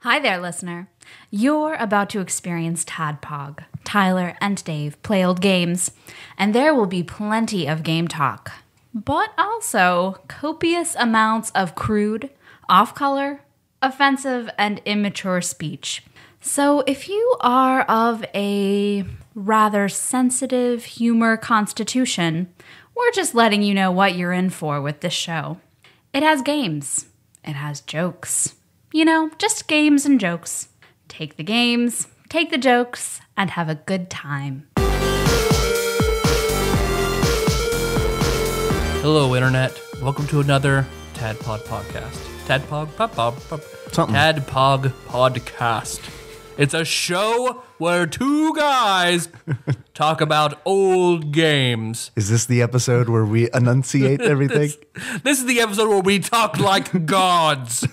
Hi there, listener. You're about to experience Tadpog. Tyler and Dave play old games, and there will be plenty of game talk, but also copious amounts of crude, off-color, offensive, and immature speech. So if you are of a rather sensitive humor constitution, we're just letting you know what you're in for with this show. It has games. It has jokes. You know, just games and jokes. Take the games, take the jokes, and have a good time. Hello, Internet. Welcome to another Tadpog podcast. Tadpog podcast. It's a show where two guys talk about old games. Is this the episode where we enunciate everything? This is the episode where we talk like gods.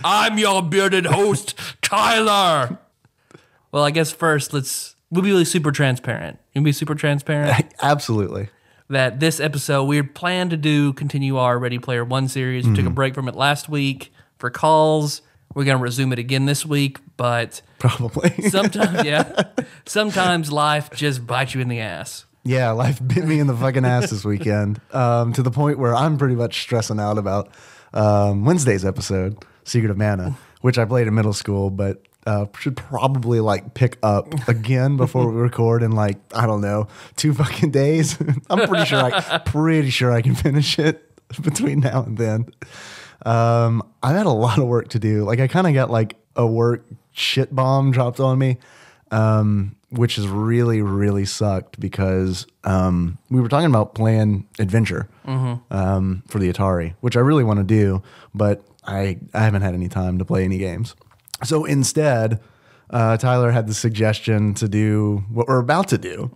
I'm your bearded host, Tyler. Well, I guess first, we'll be really super transparent. You can be super transparent? Absolutely. That this episode, we had planned to continue our Ready Player One series. We took a break from it last week for calls. We're going to resume it again this week, but... Probably. Sometimes life just bites you in the ass. Yeah, life bit me in the fucking ass this weekend, to the point where I'm pretty much stressing out about Wednesday's episode, Secret of Mana, which I played in middle school, but should probably pick up again before we record in I don't know, 2 fucking days. I'm pretty sure I can finish it between now and then. I've had a lot of work to do. I kind of got a work shit bomb dropped on me, which has really, really sucked because we were talking about playing Adventure for the Atari, which I really want to do, but I haven't had any time to play any games. So instead, Tyler had the suggestion to do what we're about to do,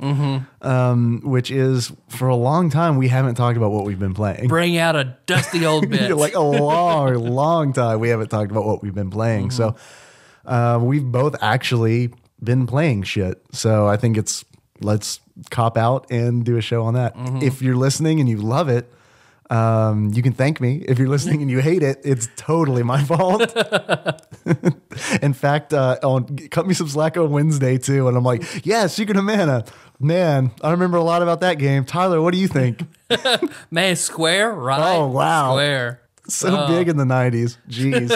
which is for a long time we haven't talked about what we've been playing. Bring out a dusty old bit. A long time we haven't talked about what we've been playing. So we've both actually been playing shit. So I think let's cop out and do a show on that. If you're listening and you love it, you can thank me. If you're listening and you hate it, it's totally my fault. In fact, cut me some slack on Wednesday too. And I'm like, yeah, Secret of Mana. Man, I remember a lot about that game. Tyler, what do you think? Man, Square, right? Oh, wow. Square. So big in the 90s. Jeez.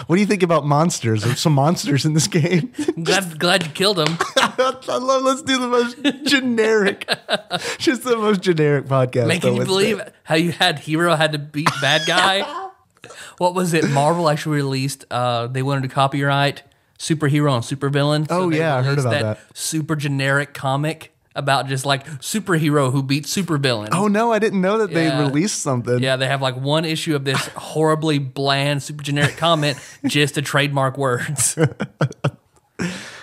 What do you think about monsters? There's some monsters in this game. Glad you killed them. Let's do the most generic, just the most generic podcast. Man, can you believe how you had hero had to beat bad guy? What was it? Marvel actually released, they wanted to copyright superhero and supervillain. So I heard about that. Super generic comic about just superhero who beats supervillain. Oh no, I didn't know that they released something. Yeah, they have one issue of this horribly bland, super generic comic just to trademark words.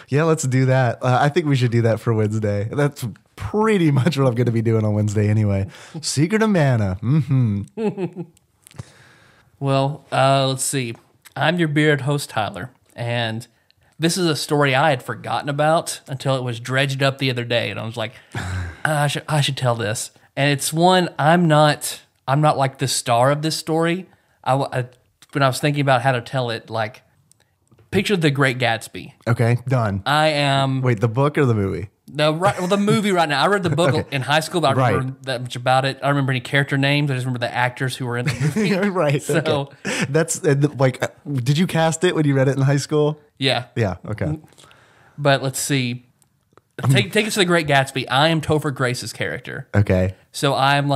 Yeah, let's do that. I think we should do that for Wednesday. That's pretty much what I'm going to be doing on Wednesday anyway. Secret of Mana. Well, let's see. I'm your bearded host, Tyler, and this is a story I had forgotten about until it was dredged up the other day, and I was like, I should tell this. And it's one I'm not the star of this story. When I was thinking about how to tell it, picture The Great Gatsby. Okay, done. I am. Wait, the book or the movie? The movie right now. I read the book in high school, but I don't remember Right. that much about it. I don't remember any character names. I just remember the actors who were in the movie. Right. So, okay. That's did you cast it when you read it in high school? yeah. Yeah. Okay. But let's see. Take us to The Great Gatsby. I am Topher Grace's character. Okay. So I'm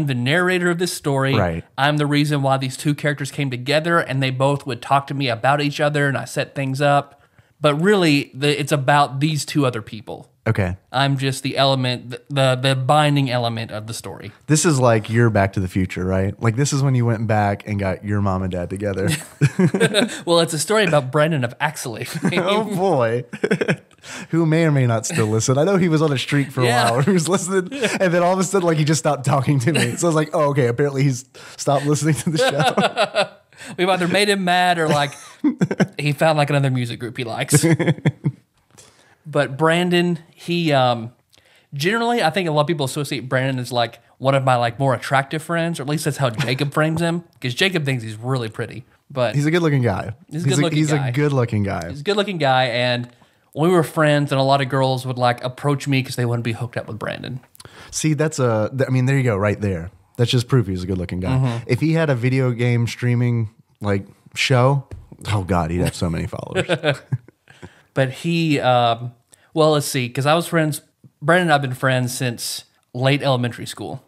the narrator of this story. Right. I'm the reason why these two characters came together, and they both would talk to me about each other, and I set things up. But really, it's about these two other people. Okay. I'm just the element, the binding element of the story. This is like your Back to the Future, right? This is when you went back and got your mom and dad together. Well, it's a story about Brendan of Axley. Oh boy. Who may or may not still listen. I know he was on a streak for a while where he was listening, and then all of a sudden, he just stopped talking to me. So I was like, oh, okay, apparently he's stopped listening to the show. We've either made him mad or he found another music group he likes. But Brandon, he generally, I think a lot of people associate Brandon as one of my more attractive friends, or at least that's how Jacob frames him, because Jacob thinks he's really pretty. But He's a good-looking guy. He's a good-looking guy. a good-looking guy. he's a good-looking guy, and we were friends, and a lot of girls would like approach me because they wouldn't be hooked up with Brandon. See, I mean, there you go, right there. That's just proof he's a good-looking guy. Mm-hmm. If he had a video game streaming like show, oh god, he'd have so many followers. But he, well, let's see, because I was friends. Brandon and I've been friends since late elementary school,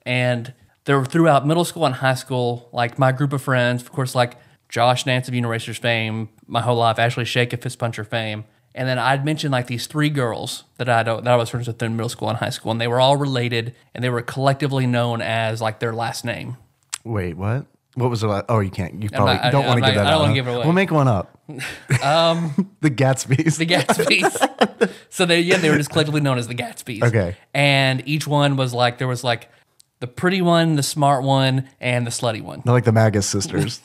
and there were throughout middle school and high school, like my group of friends, of course, like Josh Nance of Uniracers fame, my whole life, Ashley Shake of Fist Puncher fame. And then I'd mentioned like these 3 girls that I was friends with in middle school and high school, and they were all related, and they were collectively known as like their last name. Wait, what? What was the last? Oh, you can't. You probably not- don't want to I'm give not- that I out. don't wanna huh? give it away. We'll make one up. The Gatsby's. The Gatsby's. So they were just collectively known as the Gatsby's. Okay. And each one was like, there was like the pretty one, the smart one, and the slutty one. They're like the Magus sisters.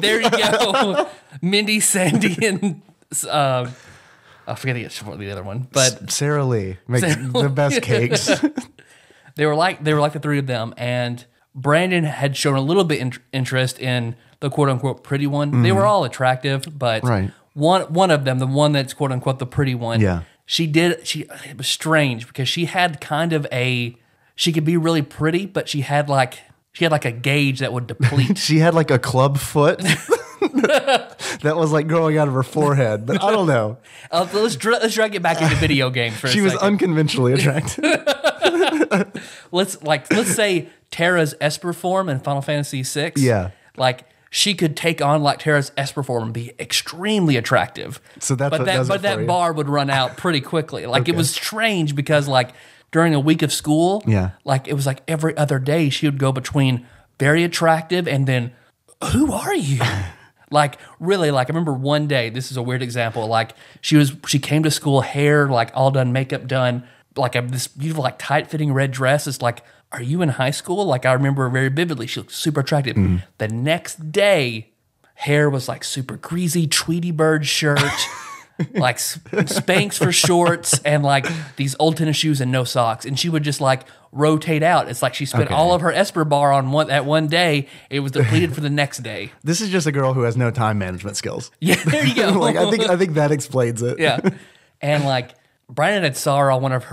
There you go. Mindy, Sandy, and I forget the other one, but Sarah Lee makes the best cakes. they were like the 3 of them. And Brandon had shown a little bit interest in the quote unquote pretty one. They were all attractive, but Right. one of them, the one that's quote unquote the pretty one, Yeah. it was strange because she had kind of she could be really pretty, but she had like a gauge that would deplete. She had like a club foot that was like growing out of her forehead, but I don't know. Let's drag it back into video games for She a was second. unconventionally attractive. Let's say Terra's Esper form in Final Fantasy VI. Yeah. Like she could take on like Terra's Esper form and be extremely attractive. So that's what does it for that you. bar would run out pretty quickly. Like it was strange because like during a week of school, Yeah. like it was like every other day she would go between very attractive and then who are you? Like really, like I remember one day, this is a weird example, like she came to school, hair like all done, makeup done, like this beautiful like tight fitting red dress. It's like, are you in high school? Like I remember her very vividly. She looked super attractive. The next day, hair was like super greasy, Tweety Bird shirt, like Spanx for shorts, and like these old tennis shoes and no socks. And she would just like rotate out. It's like she spent all of her Esper bar on one day. It was depleted for the next day. This is just a girl who has no time management skills. Yeah, there you go. Like I think that explains it. Yeah, and like Brandon had saw her on one of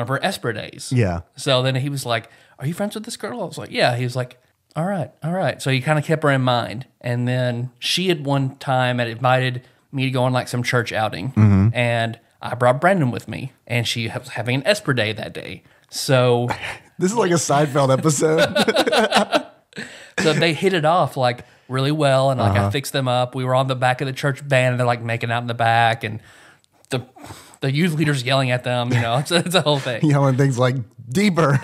her Esper days. Yeah. So then he was like, "Are you friends with this girl?" I was like, "Yeah." He was like, all right. So he kind of kept her in mind, and then she had one time had invited me to go on like some church outing, and I brought Brandon with me, and she was having an Esper day that day. So This is like a Seinfeld episode. So they hit it off like really well, and like I fixed them up. We were on the back of the church band, and they're like making out in the back, and the youth leaders yelling at them. You know, it's a whole thing. Yelling things like deeper.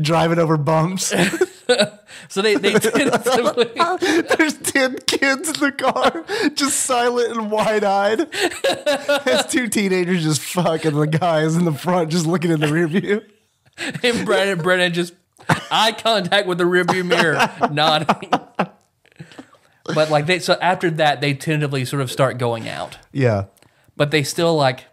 Driving over bumps. So they tentatively, There's 10 kids in the car, just silent and wide-eyed. There's 2 teenagers just fucking. The guy is in the front just looking in the rear view. and Brandon just eye contact with the rearview mirror, nodding. But like so after that, they tentatively sort of start going out. Yeah. But they still like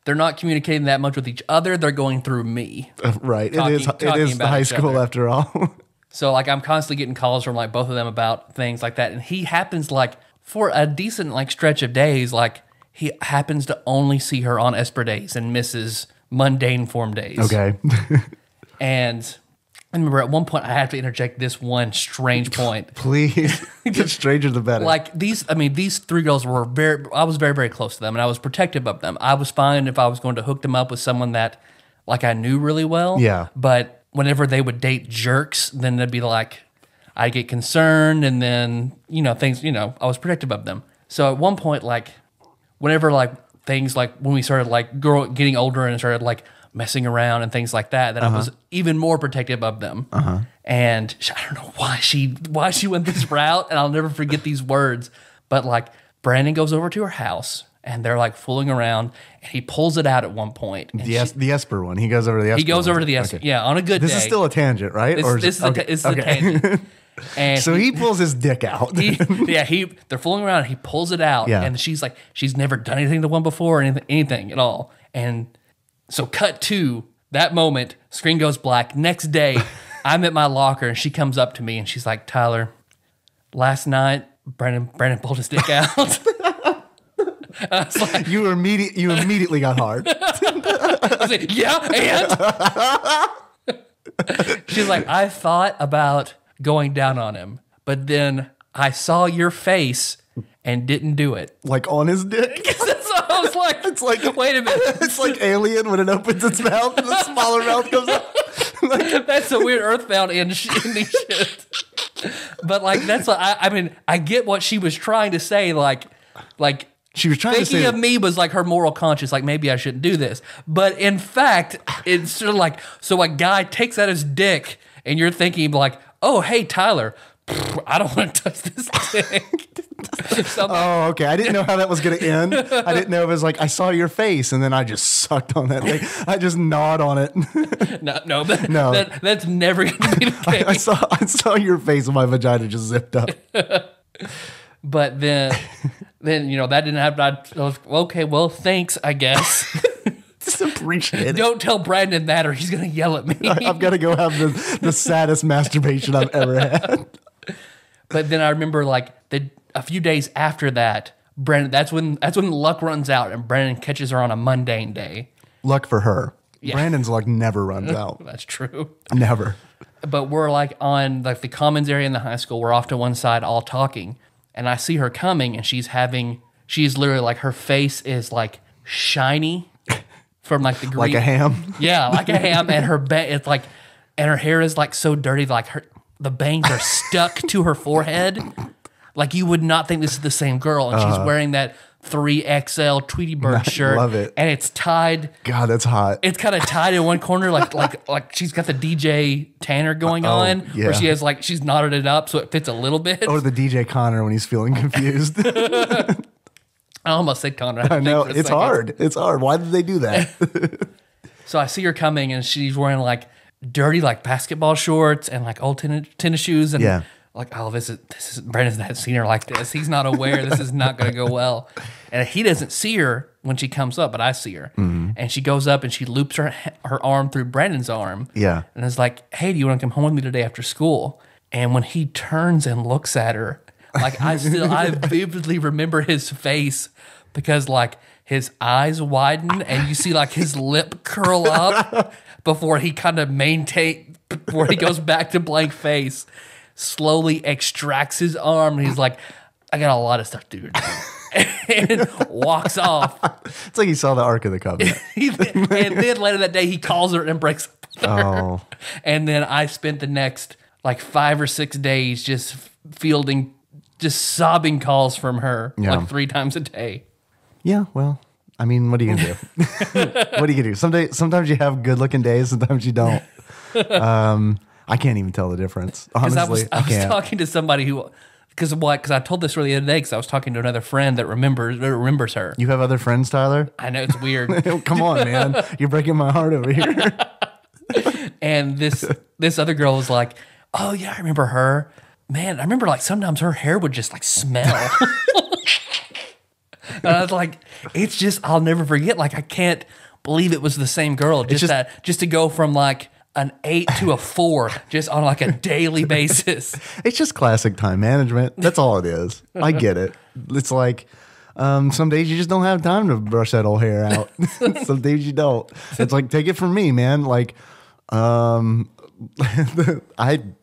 they're not communicating that much with each other. They're going through me. Right. Talking- it is talking the about high each school other. after all. So like I'm constantly getting calls from like both of them about things like that. And he happens like for a decent like stretch of days, like he happens to only see her on Esper days and misses mundane form days. Okay. And I remember at one point I had to interject this one strange point. Please. The stranger the better. Like these 3 girls were I was very, very close to them and I was protective of them. I was fine if I was going to hook them up with someone that like I knew really well. Yeah. But whenever they would date jerks, then they'd be like, I'd get concerned and then, things, I was protective of them. So at one point, like whenever like things like when we started like getting older and started like messing around and things like that, then I was even more protective of them. And I don't know why she went this route, and I'll never forget these words. But like Brandon goes over to her house and they're like fooling around, and he pulls it out at one point. And the Esper one. He goes over to the Esper he goes one. over to the Esper. Okay. Yeah, on a good This day. is still a tangent, right? This is a tangent. And So he pulls his dick out. they're fooling around. And he pulls it out, Yeah. and she's like, she's never done anything to one before, or anything at all. And so, cut to that moment. Screen goes black. Next day, I'm at my locker and she comes up to me and she's like, Tyler, last night Brandon pulled his dick out. I was like, You immediately got hard. I was like, yeah, and she's like, I thought about going down on him, but then I saw your face and didn't do it. Like on his dick. So I was like, It's like, wait a minute. it's like Alien when it opens its mouth and the smaller mouth comes out. That's a weird Earthbound ending shit. But like, that's what I mean, I get what she was trying to say. Like She was trying to thinking say of me was like her moral conscience. Like maybe I shouldn't do this. But in fact, it's sort of like, so a guy takes out his dick and you're thinking like, oh, hey, Tyler, I don't want to touch this dick. So I'm like, Oh, okay. I didn't know how that was going to end. I didn't know it was like I saw your face and then I just sucked on that thing. I just gnawed on it. no, No. that's never going to be the case. I saw your face and my vagina just zipped up. But then that didn't happen. I was okay. Well, thanks, I guess. Just appreciate it. Don't tell Brandon that, or he's gonna yell at me. I've got to go have the saddest masturbation I've ever had. But then I remember like a few days after that, Brandon. That's when luck runs out, and Brandon catches her on a mundane day. Luck for her. Yeah. Brandon's luck never runs out. That's true. Never. But we're like on like the commons area in the high school. We're off to one side, all talking, and I see her coming, and she's literally like her face is like shiny from like the green, Like a ham. Yeah, like a ham, and it's like, and her hair is like so dirty, like the bangs are stuck to her forehead. Like you would not think this is the same girl, and she's wearing that 3XL Tweety Bird shirt. Love it. And it's tied. God, that's hot. It's kind of tied in one corner, like she's got the DJ Tanner going on, yeah. where she has like she's knotted it up so it fits a little bit. Or the DJ Connor when he's feeling confused. I almost said Conrad. I know. It's hard. It's hard. Why did they do that? So I see her coming, and she's wearing like dirty like basketball shorts and like old tennis shoes, and Yeah. like, oh, this is Brandon's not seen her like this. He's not aware. This is not going to go well, and he doesn't see her when she comes up, but I see her, and she goes up and she loops her arm through Brandon's arm, Yeah. and is like, hey, do you want to come home with me today after school? And when he turns and looks at her, like I vividly remember his face, because like his eyes widen and you see like his lip curl up before he kind of before he goes back to blank face, slowly extracts his arm, and he's like, I got a lot of stuff to do today. And walks off. It's like he saw the Ark of the Covenant. And then later that day he calls her and breaks up with her. Oh. And then I spent the next like 5 or 6 days just fielding just sobbing calls from her like 3 times a day. Yeah, well, I mean, what are you gonna do? What are you gonna do? Sometimes you have good looking days, sometimes you don't. I can't even tell the difference. Honestly, I was can't. talking to somebody who, because I told this story the other day because I was talking to another friend that remembers her. You have other friends, Tyler? I know it's weird. Come on, man. You're breaking my heart over here. And this other girl was like, oh yeah, I remember her. Man, I remember like sometimes her hair would just like smell. And I was like, it's just, I'll never forget. Like, I can't believe it was the same girl. Just to go from like an 8 to a 4 just on like a daily basis. It's just classic time management. That's all it is. I get it. It's like some days you just don't have time to brush that old hair out. Some days you don't. It's like, take it from me, man. Like, I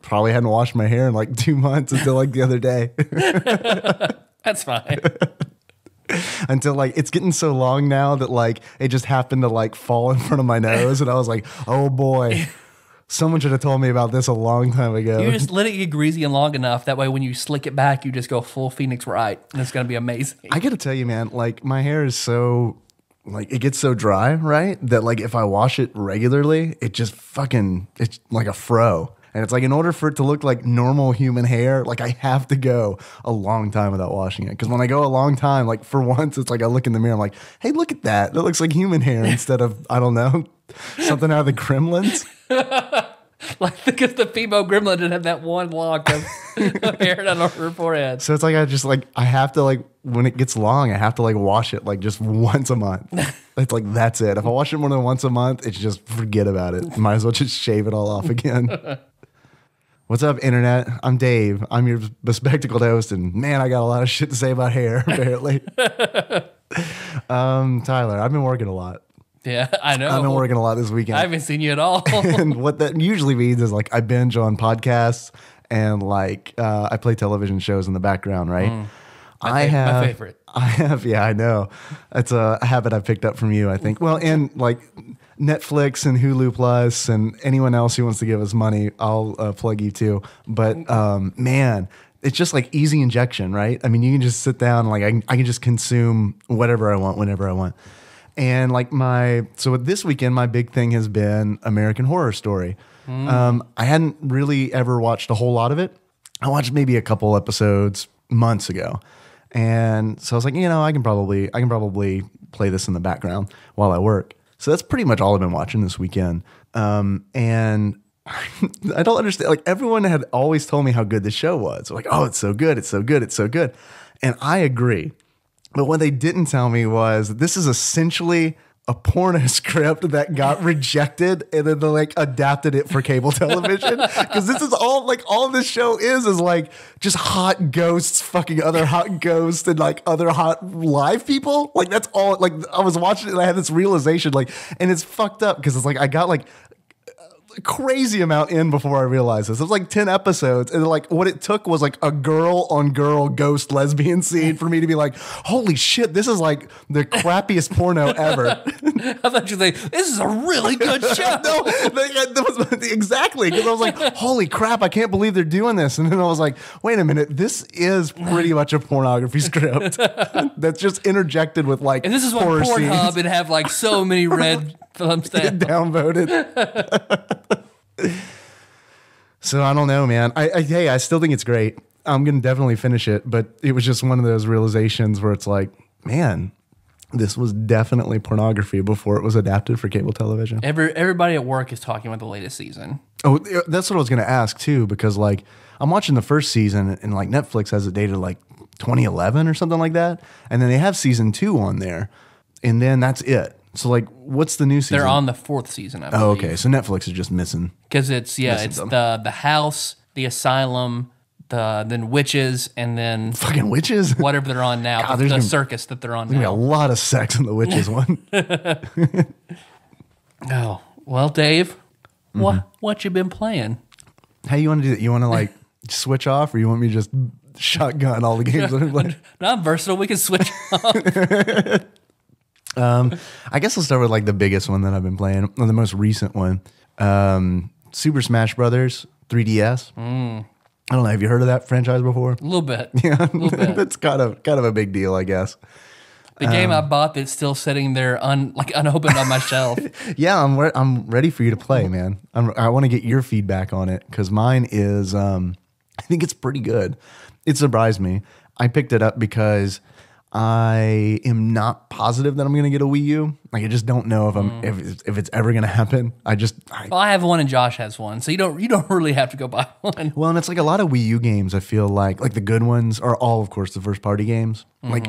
probably hadn't washed my hair in like 2 months until like the other day. That's fine. Until like it's getting so long now that like it just happened to like fall in front of my nose, and I was like, oh boy, someone should have told me about this a long time ago. You just let it get greasy and long enough. That way, when you slick it back, you just go full Phoenix Wright, and it's gonna be amazing. I gotta tell you, man, like my hair is so like it gets so dry, right? That like if I wash it regularly, it just it's like a fro. And it's like, in order for it to look like normal human hair, like I have to go a long time without washing it. Because when I go a long time, like for once, it's like I look in the mirror, I'm like, hey, look at that. That looks like human hair instead of, I don't know, something out of the Gremlins. Like, because the female gremlin didn't have that one lock of hair down over her forehead. So it's like, I have to like, when it gets long, I have to like wash it like just once a month. It's like, that's it. If I wash it more than once a month, it's just forget about it. Might as well just shave it all off again. What's up, internet? I'm Dave. I'm your bespectacled host, and man, I got a lot of shit to say about hair, apparently. Tyler, I've been working a lot. Yeah, I know. I've been working a lot this weekend. I haven't seen you at all. And what that usually means is like I binge on podcasts and like I play television shows in the background, right? My favorite. Yeah, I know. It's a habit I picked up from you, I think. Well, and like Netflix and Hulu Plus and anyone else who wants to give us money, I'll plug you too. But man, it's just like easy injection, right? I mean, you can just sit down and like I can just consume whatever I want, whenever I want. And like so this weekend, my big thing has been American Horror Story. I hadn't really ever watched a whole lot of it. I watched maybe a couple episodes months ago. And so I was like, I can probably play this in the background while I work. So that's pretty much all I've been watching this weekend. And I don't understand. Like everyone had always told me how good the show was. Like, oh, it's so good. It's so good. It's so good. And I agree. But what they didn't tell me was this is essentially a porno script that got rejected and then they like adapted it for cable television. Because this is all this show is like just hot ghosts fucking other hot ghosts and like other hot live people. Like that's all. Like I was watching it and I had this realization and it's fucked up because it's like I got like crazy amount in before I realized this. It was like 10 episodes, and like what it took was like a girl on girl ghost lesbian scene for me to be like, holy shit, this is like the crappiest porno ever. I thought you'd say, this is a really good show. No, that was exactly, because I was like, holy crap, I can't believe they're doing this. And then I was like, wait a minute, this is pretty much a pornography script that's just interjected with like and this is what horror Pornhub scenes. would have like so many red thumbs down. Downvoted. So I don't know, man. I still think it's great. I'm gonna definitely finish it, but it was just one of those realizations where it's like, man, this was definitely pornography before it was adapted for cable television. Everybody at work is talking about the latest season. Oh, that's what I was gonna ask too, because like I'm watching the first season and like Netflix has it dated like 2011 or something like that, and then they have season 2 on there, and then that's it. So like, what's the new season? They're on the 4th season, I believe. Oh, okay. So Netflix is just missing. Because it's the house, the asylum, then witches, and then Fucking witches. whatever they're on now. God, the circus that they're on There's gonna be a now. lot of sex in the witches one. Oh, well, Dave, what you been playing? How you want to do that? You want to like switch off, or you want me to just shotgun all the games that I'm playing? No, I'm versatile. We can switch off. I guess I'll start with like the biggest one that I've been playing, or the most recent one, Super Smash Brothers 3DS. I don't know. Have you heard of that franchise before? A little bit. Yeah, A little bit. that's kind of a big deal, I guess. The game I bought that's still sitting there unopened on my shelf. Yeah, I'm ready for you to play, man. I want to get your feedback on it because mine is, I think it's pretty good. It surprised me. I picked it up because I am not positive that I'm going to get a Wii U. Like, I just don't know if it's ever going to happen. Well, I have one and Josh has one, so you don't really have to go buy one. Well, and it's like a lot of Wii U games. I feel like the good ones are all, of course, the first party games. Like,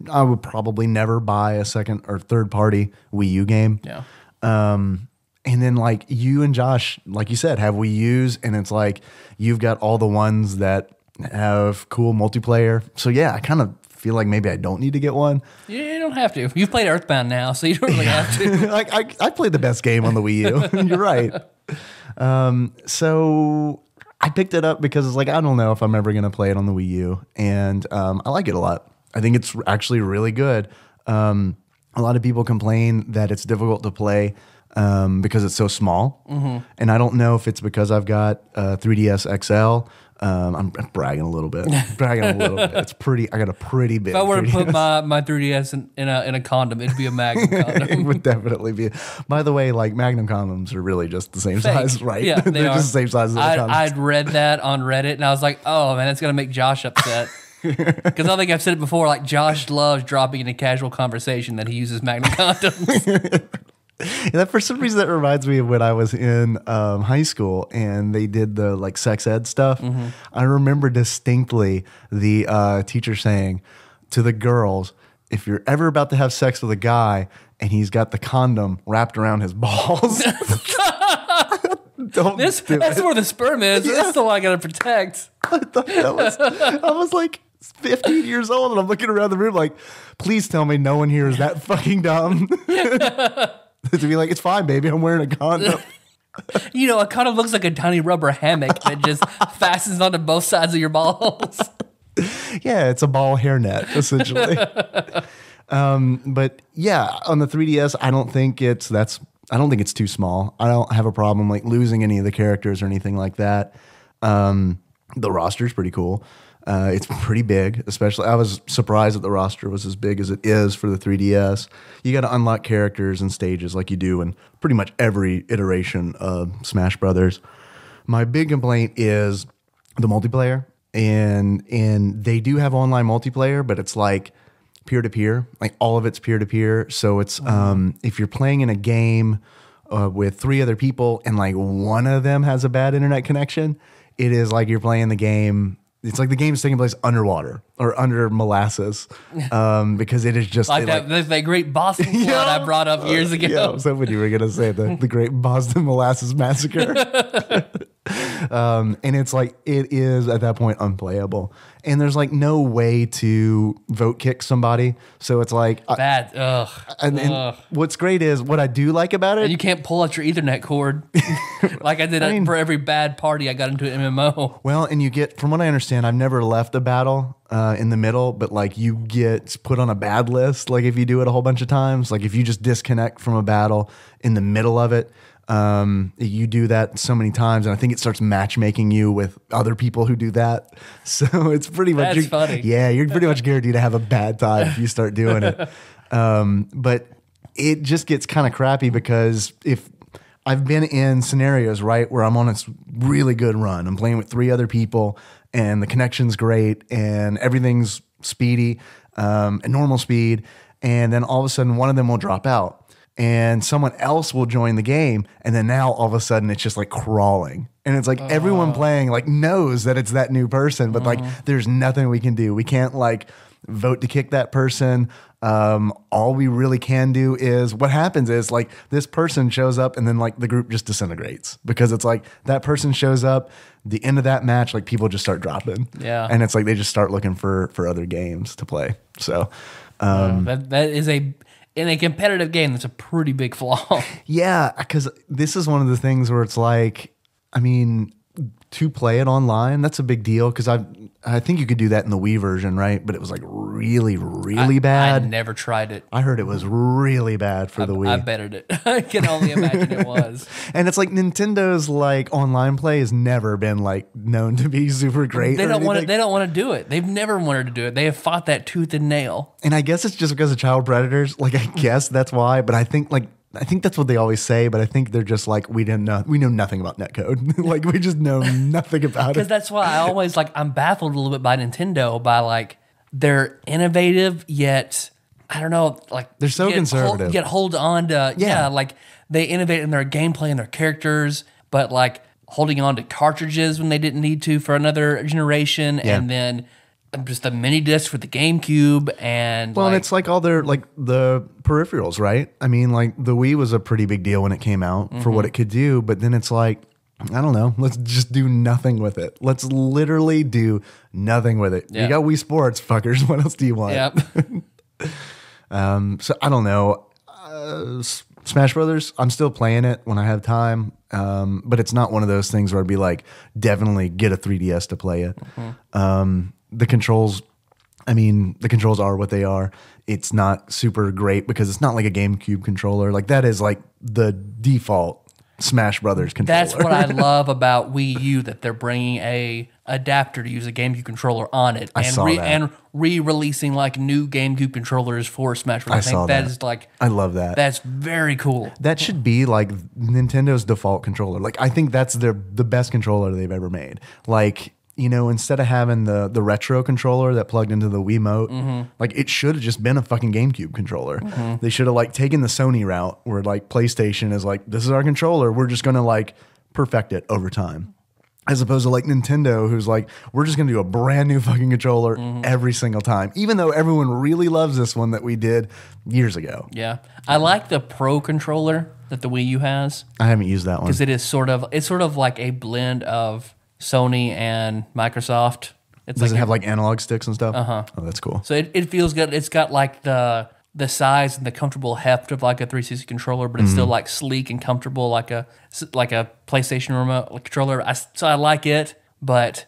I would probably never buy a second or third party Wii U game. Yeah. And then like you and Josh, like you said, have Wii U's, and it's like you've got all the ones that have cool multiplayer. So yeah, I kind of feel like maybe I don't need to get one. You don't have to. You've played Earthbound now, so you don't really have to. Like I played the best game on the Wii U. You're right. So I picked it up because it's like I don't know if I'm ever going to play it on the Wii U, and I like it a lot. I think it's actually really good. A lot of people complain that it's difficult to play because it's so small, and I don't know if it's because I've got 3DS XL. I'm bragging a little bit. It's pretty. I got a pretty big. If I were to 3DS. put my 3DS in a condom, it'd be a Magnum It condom. would definitely be. By the way, like Magnum condoms are really just the same size, right? Yeah, they They're are. just the same size as the condoms. I'd read that on Reddit, and I was like, oh man, that's gonna make Josh upset. Because I think I've said it before. Like Josh loves dropping in a casual conversation that he uses Magnum condoms. That for some reason that reminds me of when I was in high school and they did the like sex ed stuff. I remember distinctly the teacher saying to the girls, if you're ever about to have sex with a guy and he's got the condom wrapped around his balls, Don't That's do it. where the sperm is. That's the one I gotta protect. I was like 15 years old and I'm looking around the room like, please tell me no one here is that fucking dumb. To be like, it's fine, baby. I'm wearing a condom. You know, it kind of looks like a tiny rubber hammock that just fastens onto both sides of your balls. Yeah, it's a ball hairnet, essentially. But yeah, on the 3DS, I don't think it's too small. I don't have a problem like losing any of the characters or anything like that. The roster's pretty cool. It's pretty big, especially I was surprised that the roster was as big as it is for the 3DS. You got to unlock characters and stages like you do in pretty much every iteration of Smash Brothers. My big complaint is the multiplayer, and they do have online multiplayer, but it's like peer-to-peer, like all of it's peer-to-peer. So it's if you're playing in a game with 3 other people and like one of them has a bad internet connection, it is like you're playing the game. It's like the game's taking place underwater or under molasses, because it is just Like that great Boston flood I brought up years ago. Yeah, I was hoping you were going to say the great Boston Molasses Massacre. And it's like, it is at that point unplayable. And there's like no way to vote kick somebody. So it's like, Bad. Ugh. and what's great is what I do like about it. And you can't pull out your Ethernet cord like I did for every bad party I got into an MMO. Well, and you get, from what I understand, I've never left a battle in the middle, but like you get put on a bad list. Like if you do it a whole bunch of times, like if you just disconnect from a battle in the middle of it, you do that so many times, and I think it starts matchmaking you with other people who do that. So it's pretty much That's funny. Yeah, you're pretty much guaranteed to have a bad time if you start doing it. But it just gets kind of crappy because if I've been in scenarios, right, where I'm on a really good run, I'm playing with 3 other people, and the connection's great, and everything's speedy, at normal speed, and then all of a sudden one of them will drop out. And someone else will join the game, and then now all of a sudden it's just like crawling, and it's like everyone playing like knows that it's that new person, but like there's nothing we can do. We can't like vote to kick that person. All we really can do is what happens is like this person shows up, and then like the group just disintegrates because it's like that person shows up, the end of that match, like people just start dropping. Yeah, and it's like they just start looking for other games to play. So that is in a competitive game, that's a pretty big flaw. Yeah, because this is one of the things where it's like, I mean, to play it online, that's a big deal because I think you could do that in the Wii version, right? But it was like really, really bad. I never tried it. I heard it was really bad for the Wii. I bettered it. I can only imagine it was. And it's like Nintendo's like online play has never been like known to be super great. They don't want to. They don't want to do it. They've never wanted to do it. They have fought that tooth and nail. And I guess it's just because of child predators. Like I guess that's why. But I think that's what they always say, but I think they're just like, we know nothing about netcode. Like we just know nothing about it. Because that's why I always I'm baffled a little bit by Nintendo by like they're innovative yet I don't know, like they're so conservative. Yet hold on to like they innovate in their gameplay and their characters, but like holding on to cartridges when they didn't need to for another generation, and then just the mini disc for the GameCube, and and it's like all their like the peripherals, right? I mean, like the Wii was a pretty big deal when it came out for what it could do, but then it's like, I don't know, let's just do nothing with it. Let's literally do nothing with it. You got Wii Sports, fuckers. What else do you want? Yep. So I don't know. Smash Brothers, I'm still playing it when I have time, but it's not one of those things where I'd be like, definitely get a 3DS to play it. The controls, I mean, the controls are what they are. It's not super great because it's not like a GameCube controller. Like that is like the default Smash Brothers controller. That's what I love about Wii U, that they're bringing a adapter to use a GameCube controller on it, and re-releasing like new GameCube controllers for Smash Bros. I think that is like, I love that. That's very cool. That should be like Nintendo's default controller. Like I think that's the best controller they've ever made. Like, you know, instead of having the retro controller that plugged into the Wiimote, like it should have just been a fucking GameCube controller. They should have like taken the Sony route where like PlayStation is like, this is our controller. We're just going to like perfect it over time. As opposed to like Nintendo, who's like, we're just going to do a brand new fucking controller every single time, even though everyone really loves this one that we did years ago. Yeah. I like the Pro controller that the Wii U has I haven't used that one. because it's sort of like a blend of Sony and Microsoft. It's Does like it have like analog sticks and stuff? Uh-huh. Oh, that's cool. so it feels good. It's got like the size and the comfortable heft of like a 360 controller, but it's still like sleek and comfortable like a PlayStation remote controller. So I like it, but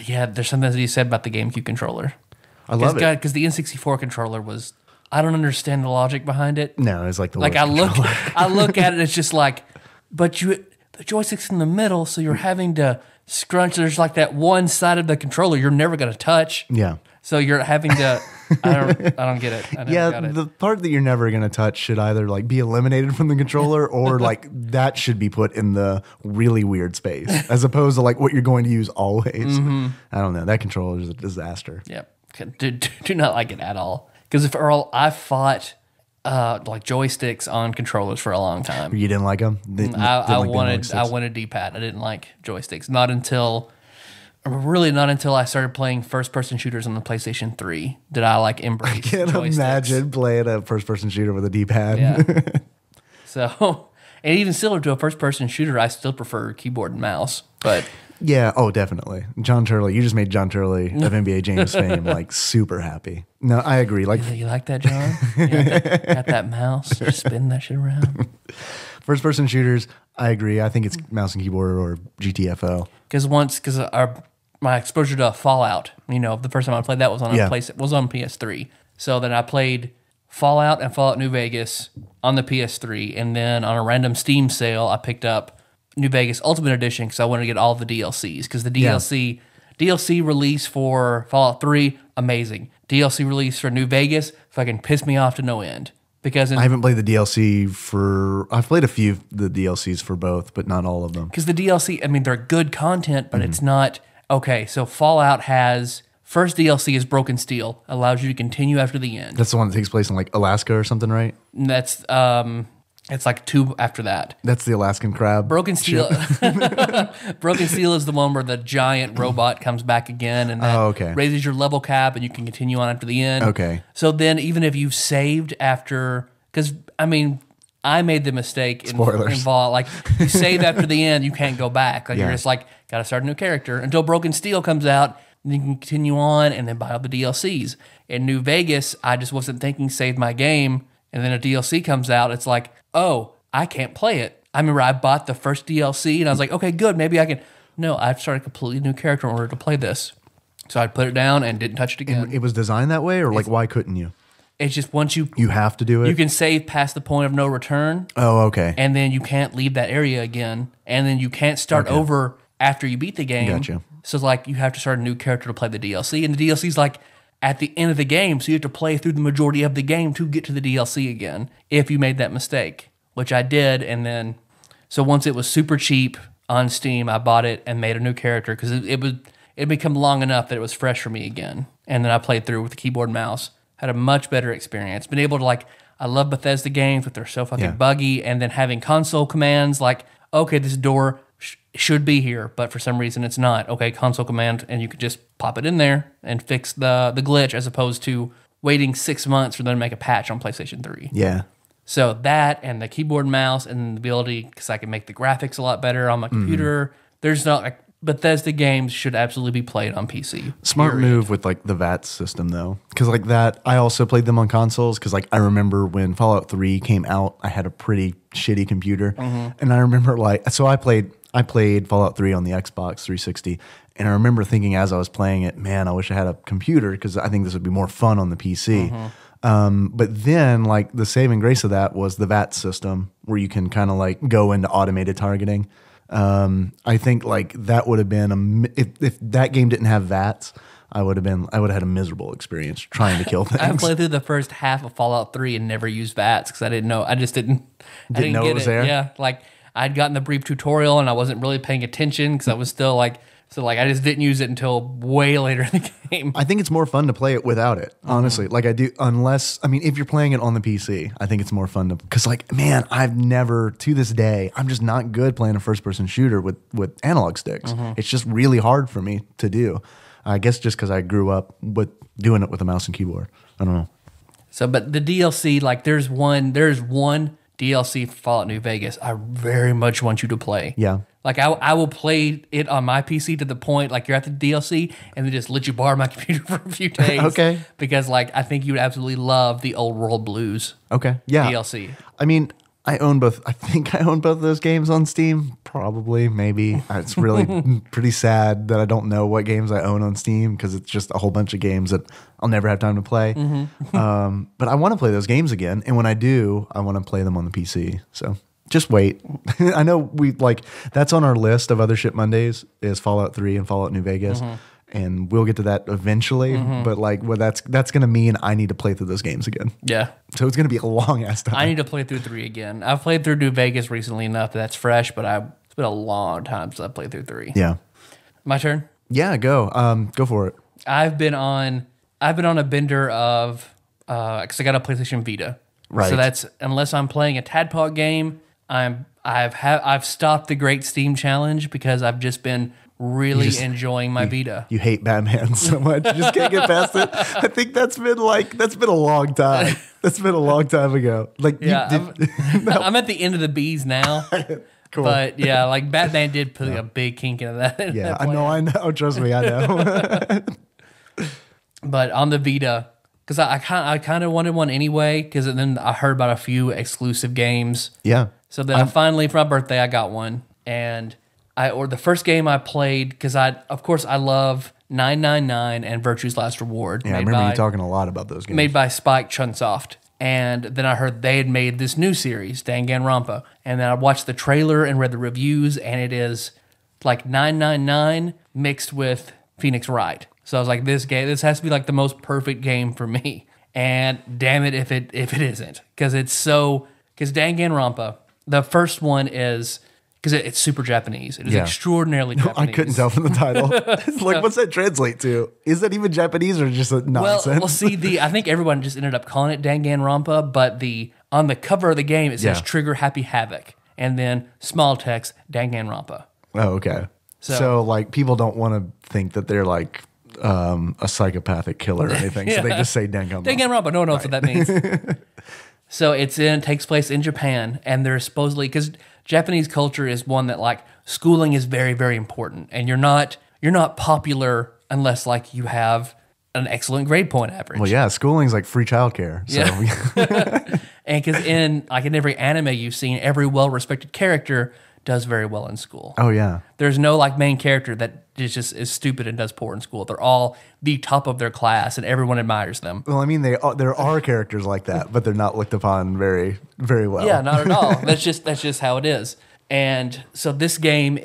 yeah, there's something that you said about the GameCube controller. I love it. Because the N64 controller was, I don't understand the logic behind it. No, it's like the Like worst I look at it, it's just like, but the joystick's in the middle, so you're having to scrunch. There's like that one side of the controller you're never going to touch. Yeah. So you're having to. I don't get it. I never Yeah, got it. the part that you're never going to touch should either like be eliminated from the controller or like that should be put in the really weird space as opposed to like what you're going to use always. I don't know. That controller is a disaster. Yep. Do not like it at all. Because if Earl, I fought like joysticks on controllers for a long time. You didn't like them? I wanted D-pad. I didn't like joysticks. Not until I started playing first-person shooters on the PlayStation 3 did I like embrace. I can't joysticks. imagine playing a first-person shooter with a D-pad. Yeah. So, and even still to a first-person shooter, I still prefer keyboard and mouse. But Yeah, oh, definitely. John Turley, you just made John Turley of NBA James fame like super happy. No, I agree. Like you like that, John? You got that mouse? Just spin that shit around. first person shooters, I agree. I think it's mouse and keyboard or GTFO. Because my exposure to Fallout, the first time I played that was on was on PS3. So then I played Fallout and Fallout New Vegas on the PS3, and then on a random Steam sale, I picked up New Vegas Ultimate Edition because I wanted to get all the DLCs. Because the DLC release for Fallout 3, amazing. DLC release for New Vegas fucking pissed me off to no end. Because I haven't played the DLC I've played a few of the DLCs for both, but not all of them. Because the DLC, I mean, they're good content, but it's not okay. So Fallout has first DLC is Broken Steel, allows you to continue after the end. That's the one that takes place in like Alaska or something, right? And that's it's like 2 after that. That's the Alaskan crab. Broken Steel. Broken Steel is the one where the giant robot comes back again and that raises your level cap and you can continue on after the end. Okay. So then even if you've saved after, because I mean, I made the mistake in Fallout. Like you save after the end, you can't go back. Like you're just like, gotta start a new character until Broken Steel comes out. And you can continue on and then buy all the DLCs. In New Vegas, I just wasn't thinking save my game. And then a DLC comes out. It's like, oh, I can't play it. I remember I bought the first DLC and I was like, okay, good. Maybe I can. No, I've started a completely new character in order to play this. So I put it down and didn't touch it again. It was designed that way, or like why couldn't you? It's just once you have to do it. You can save past the point of no return. Oh, okay. And then you can't leave that area again. And then you can't start over after you beat the game. Gotcha. So it's like you have to start a new character to play the DLC. And the DLC is like at the end of the game. So you have to play through the majority of the game to get to the DLC again if you made that mistake, which I did. And then, so once it was super cheap on Steam, I bought it and made a new character because it become long enough that it was fresh for me again. And then I played through with the keyboard and mouse. Had a much better experience. Been able to I love Bethesda games, but they're so fucking buggy. And then having console commands like, okay, this door should be here, but for some reason it's not. Okay, console command, and you could just pop it in there and fix the glitch as opposed to waiting 6 months for them to make a patch on PlayStation 3. Yeah. So that and the keyboard and mouse and the ability, because I can make the graphics a lot better on my computer. There's not Bethesda games should absolutely be played on PC. Smart move with the VATS system though, because that I also played them on consoles. Because I remember when Fallout 3 came out, I had a pretty shitty computer, and I remember so I played Fallout 3 on the Xbox 360, and I remember thinking as I was playing it, man, I wish I had a computer because I think this would be more fun on the PC. But then the saving grace of that was the VATS system where you can kind of go into automated targeting. I think that would have been if that game didn't have VATS, I would have had a miserable experience trying to kill things. I played through the first half of Fallout 3 and never used VATS because I didn't know. I didn't know get it was there. Yeah, I'd gotten the brief tutorial and I wasn't really paying attention because I was still So like I just didn't use it until way later in the game. I think it's more fun to play it without it, honestly. Like I do, unless, I mean, if you're playing it on the PC, I think it's more fun to, because like, man, I've never, to this day, I'm just not good playing a first person shooter with analog sticks. It's just really hard for me to do. I guess just because I grew up with doing it with a mouse and keyboard. I don't know. So, but the DLC, like there's one DLC for Fallout New Vegas I very much want you to play. Yeah. Like I will play it on my PC to the point like you're at the DLC and then just let you borrow my computer for a few days. Okay. Because like I think you would absolutely love the Old World Blues Okay. Yeah. DLC. I mean, I own both. I think I own both of those games on Steam. Probably, maybe. It's really pretty sad that I don't know what games I own on Steam because it's just a whole bunch of games that I'll never have time to play. But I want to play those games again, and when I do, I want to play them on the PC. So just wait. I know we like that's on our list of other shit Mondays is Fallout 3 and Fallout New Vegas. And we'll get to that eventually, but like, well, that's going to mean I need to play through those games again. Yeah. So it's going to be a long ass time. I need to play through 3 again. I've played through New Vegas recently enough that that's fresh, but it's been a long time since I played through 3. Yeah. My turn? Yeah, go. Go for it. I've been on a bender of because I got a PlayStation Vita. Right. So that's unless I'm playing a Tadpog game, I've stopped the Great Steam Challenge because I've just been really enjoying my Vita. You hate Batman so much, you just can't get past it. I think that's been a long time. That's been a long time ago. Like, yeah, I'm at the end of the bees now. Cool. But yeah, like Batman did put a big kink into that. Yeah, that I know. Trust me, I know. But on the Vita, because I kind of wanted one anyway, because then I heard about a few exclusive games. Yeah. So then I finally, for my birthday, I got one, and the first game I played, because of course I love 999 and Virtue's Last Reward. Yeah, I remember you talking a lot about those games. Made by Spike Chunsoft. And then I heard they had made this new series, Danganronpa. And then I watched the trailer and read the reviews, and it is like 999 mixed with Phoenix Wright. So I was like, this has to be like the most perfect game for me. And damn it if it isn't. Because Danganronpa, the first one is, because it's super Japanese. It is extraordinarily Japanese. I couldn't tell from the title. It's like, what's that translate to? Is that even Japanese or just a nonsense? Well, see, I think everyone just ended up calling it Danganronpa, but on the cover of the game, it says Trigger Happy Havoc, and then small text, Danganronpa. Oh, okay. So like, people don't want to think that they're like a psychopathic killer or anything, so they just say Danganronpa. Danganronpa, no one knows what that means. So it takes place in Japan, and there's supposedly, because Japanese culture is one that like schooling is very, very important, and you're not popular unless like you have an excellent grade point average. Well, yeah, schooling's like free childcare. So. Yeah. And because in every anime you've seen, every well-respected character does very well in school. Oh yeah. There's no like main character that is stupid and does poor in school. They're all the top of their class, and everyone admires them. Well, I mean, there are characters like that, but they're not looked upon very, very well. Yeah, not at all. That's just how it is. And so this game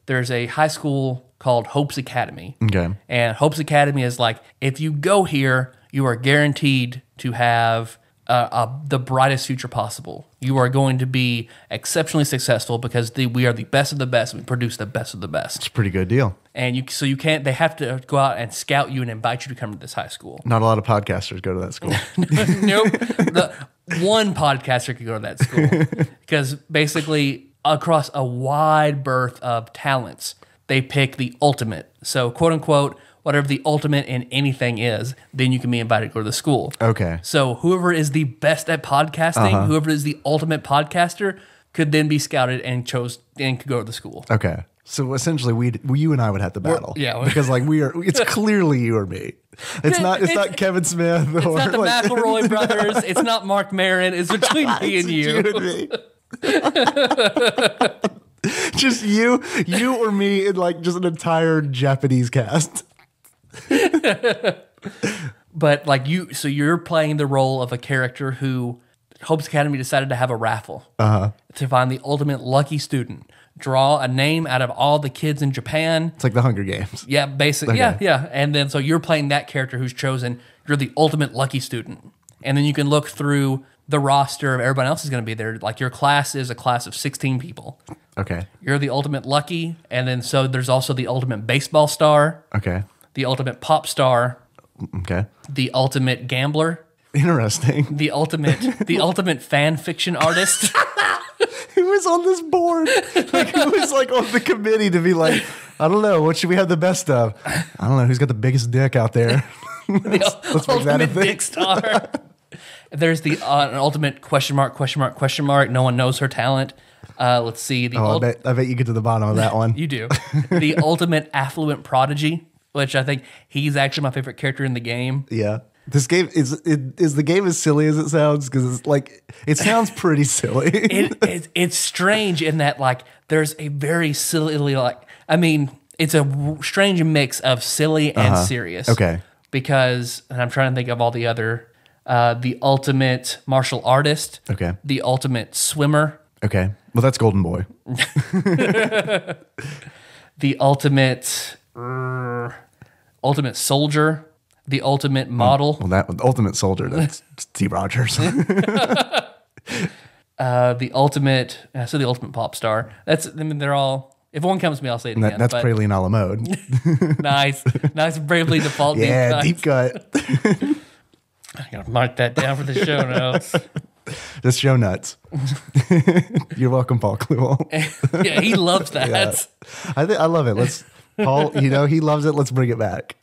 there's a high school called Hope's Academy. Okay. And Hope's Academy is like, if you go here, you are guaranteed to have the brightest future possible. You are going to be exceptionally successful because we are the best of the best. And we produce the best of the best. It's a pretty good deal. And you can't. They have to go out and scout you and invite you to come to this high school. Not a lot of podcasters go to that school. Nope. The one podcaster could go to that school because basically across a wide berth of talents, they pick the ultimate. So quote unquote, whatever the ultimate in anything is, then you can be invited to go to the school. Okay. So whoever is the best at podcasting, whoever is the ultimate podcaster, could then be scouted and could go to the school. Okay. So essentially, you and I would have to battle. Yeah. Because like it's clearly you or me. It's not Kevin Smith. It's not the McElroy brothers. It's not Mark Maron. It's between me and you. And me. Just you or me in like just an entire Japanese cast. But like you're playing the role of a character who Hope's Academy decided to have a raffle to find the ultimate lucky student. Draw a name out of all the kids in Japan. It's like the Hunger Games. Yeah, basically. Okay. Yeah. And then so you're playing that character who's chosen. You're the ultimate lucky student. And then you can look through the roster of everyone else is going to be there. Like your class is a class of 16 people. Okay. You're the ultimate lucky, and then so there's also the ultimate baseball star, Okay. the ultimate pop star, Okay. the ultimate gambler, Interesting. the ultimate fan fiction artist. Who was on this board? Like, who was like on the committee to be like, I don't know, what should we have the best of? I don't know, who's got the biggest dick out there? The let's make that a ultimate thing. dick star. There's the an ultimate question mark. No one knows her talent. Let's see. Oh, I bet you get to the bottom of that one. You do. The ultimate affluent prodigy, which I think he's actually my favorite character in the game. Yeah. This game is the game as silly as it sounds, because it's like it sounds pretty silly. It's strange in that like there's a very silly it's a strange mix of silly and serious. Okay. Because and I'm trying to think of all the other the ultimate martial artist. Okay. The ultimate swimmer. Okay. Well, that's Golden Boy. The ultimate soldier. The ultimate model. Well, that Ultimate Soldier, that's T. Rogers. The ultimate. So the ultimate pop star. They're all. If one comes to me, I'll say it again. That's but Praline a la mode. nice, bravely default. Yeah, deep cut. I gotta mark that down for the show notes. Just show nuts. You're welcome, Paul Kluel. Yeah, he loves that. Yeah. I love it. Paul, he loves it. Let's bring it back.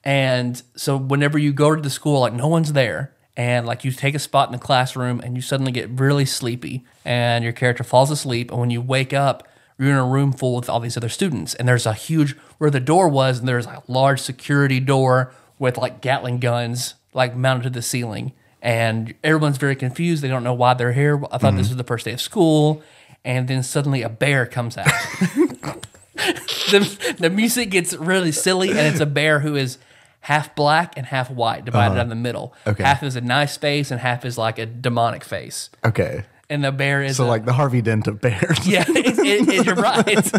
And so whenever you go to the school, like no one's there, and like you take a spot in the classroom and you suddenly get really sleepy and your character falls asleep, and when you wake up, you're in a room full with all these other students, and there's a huge, where the door was, and there's a large security door with like Gatling guns like mounted to the ceiling, and everyone's very confused. They don't know why they're here. I thought this was the first day of school, and then suddenly a bear comes out. The music gets really silly, and it's a bear who is half black and half white, divided down the middle. Okay. Half is a nice face, and half is like a demonic face. Okay. And the bear is like the Harvey Dent of bears. yeah, you're right.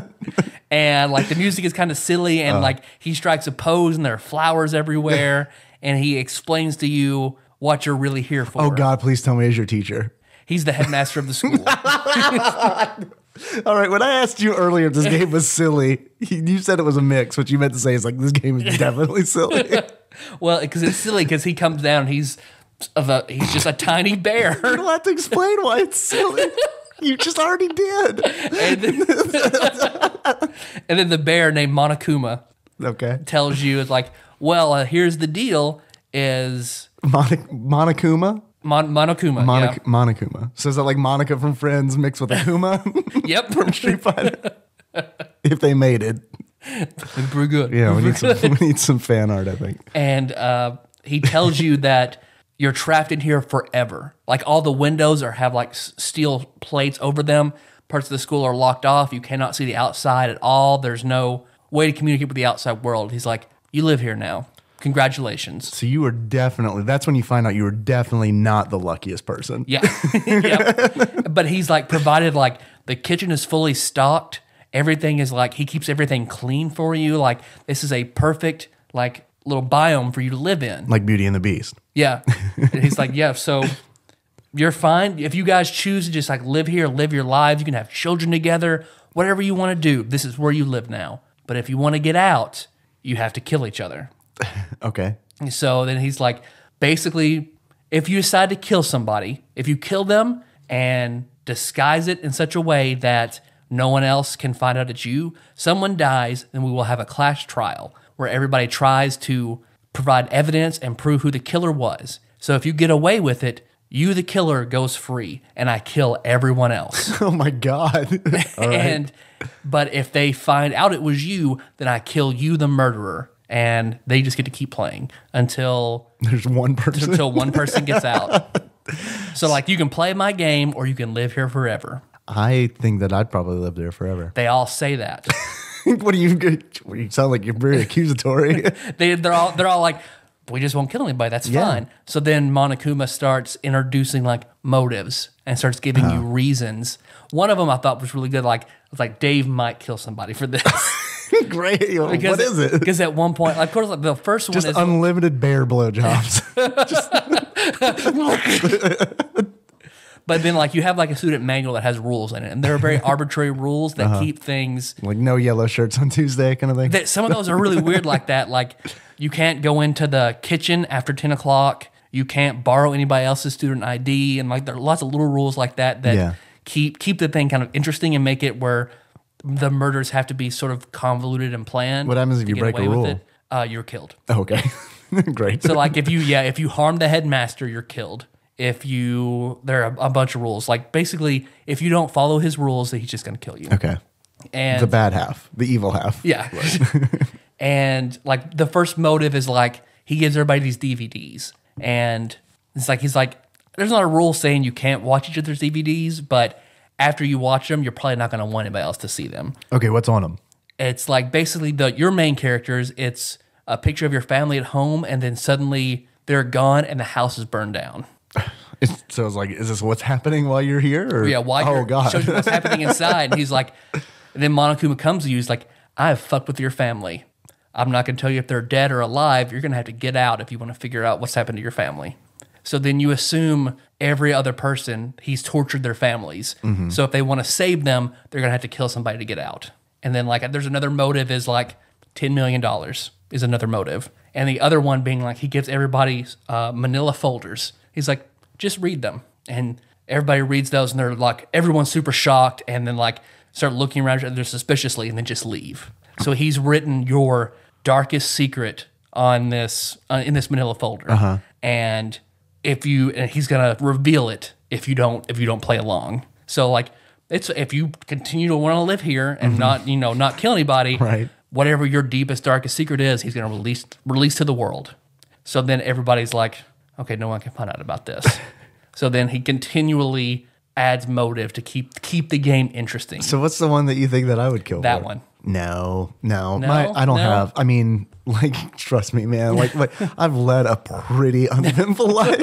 And like the music is kind of silly, and like he strikes a pose, and there are flowers everywhere, and he explains to you what you're really here for. Oh God, please tell me he's your teacher. He's the headmaster of the school. All right, when I asked you earlier if this game was silly, you said it was a mix. What you meant to say is like, this game is definitely silly. Well, because it's silly, because he comes down, and he's just a tiny bear. You don't have to explain why it's silly. You just already did. And then the bear named Monokuma Okay. tells you, it's like, well, here's the deal, is Monokuma? Monokuma. Yeah. Monokuma. So is that like Monica from Friends mixed with Akuma Yep. from Street Fighter? If they made it. Pretty good. Yeah, we need some fan art, I think. And he tells you that you're trapped in here forever. Like all the windows have like steel plates over them. Parts of the school are locked off. You cannot see the outside at all. There's no way to communicate with the outside world. He's like, you live here now. Congratulations. So you were that's when you find out you were definitely not the luckiest person. Yeah. Yep. But he's like provided like the kitchen is fully stocked. Everything is like, he keeps everything clean for you. Like this is a perfect like little biome for you to live in. Like Beauty and the Beast. Yeah. And he's like, yeah, so you're fine. If you guys choose to just like live here, live your lives, you can have children together, whatever you want to do. This is where you live now. But if you want to get out, you have to kill each other. Okay. So then he's like, basically, if you decide to kill somebody, if you kill them and disguise it in such a way that no one else can find out it's you, someone dies, then we will have a clash trial where everybody tries to provide evidence and prove who the killer was. So if you get away with it, you, the killer, goes free, and I kill everyone else. Oh my God. All right. But if they find out it was you, then I kill you, the murderer. And they just get to keep playing until There's one person. one person gets out. So like you can play my game or you can live here forever. I think that I'd probably live there forever. They all say that. What do you sound like you're very accusatory. They're all like, we just won't kill anybody. That's Yeah. fine. So then Monokuma starts introducing like motives and starts giving you reasons. One of them I thought was really good. Like, it's like Dave might kill somebody for this. Great. What is it? Because at one point, like, of course, like, the first one Just is unlimited bear blowjobs. But then like you have like a student manual that has rules in it, and there are very arbitrary rules that keep things Like no yellow shirts on Tuesday kind of thing. that some of those are really weird like that. Like you can't go into the kitchen after 10 o'clock. You can't borrow anybody else's student ID, and like there are lots of little rules like that Yeah. keep the thing kind of interesting and make it where the murders have to be sort of convoluted and planned. What happens if to you get break a away with rule? it. You're killed. Oh, okay. Great. So like if you harm the headmaster, you're killed. There are a bunch of rules. Like basically, if you don't follow his rules, he's just gonna kill you. Okay. And The bad half, the evil half. yeah. And like the first motive is like he gives everybody these DVDs, and he's like, there's not a rule saying you can't watch each other's DVDs, but after you watch them, you're probably not gonna want anybody else to see them. Okay, what's on them? It's like basically your main characters. It's a picture of your family at home, and then suddenly they're gone, and the house is burned down. So it's like, is this what's happening while you're here? Or? Yeah, why? Oh God. Shows you what's happening inside, and he's like, and then Monokuma comes to you. He's like, I have fucked with your family. I'm not going to tell you if they're dead or alive. You're going to have to get out if you want to figure out what's happened to your family. So then you assume every other person, he's tortured their families. Mm-hmm. So if they want to save them, they're going to have to kill somebody to get out. And then like there's another motive is like $10 million is another motive. And the other one being like he gives everybody manila folders. He's like, just read them. And everybody reads those and they're like, everyone's super shocked and then like start looking around each other suspiciously and then just leave. So he's written your darkest secret on this in this manila folder. And he's gonna reveal it if you don't play along. So like it's if you continue to want to live here and not kill anybody, Right. whatever your deepest darkest secret is, he's gonna release to the world. So then everybody's like, okay, no one can find out about this. So then he continually adds motive to keep the game interesting. So what's the one that you think that I would kill? That for? one. No. I don't No? have. I mean, like, trust me, man. Like, I've led a pretty uneventful life.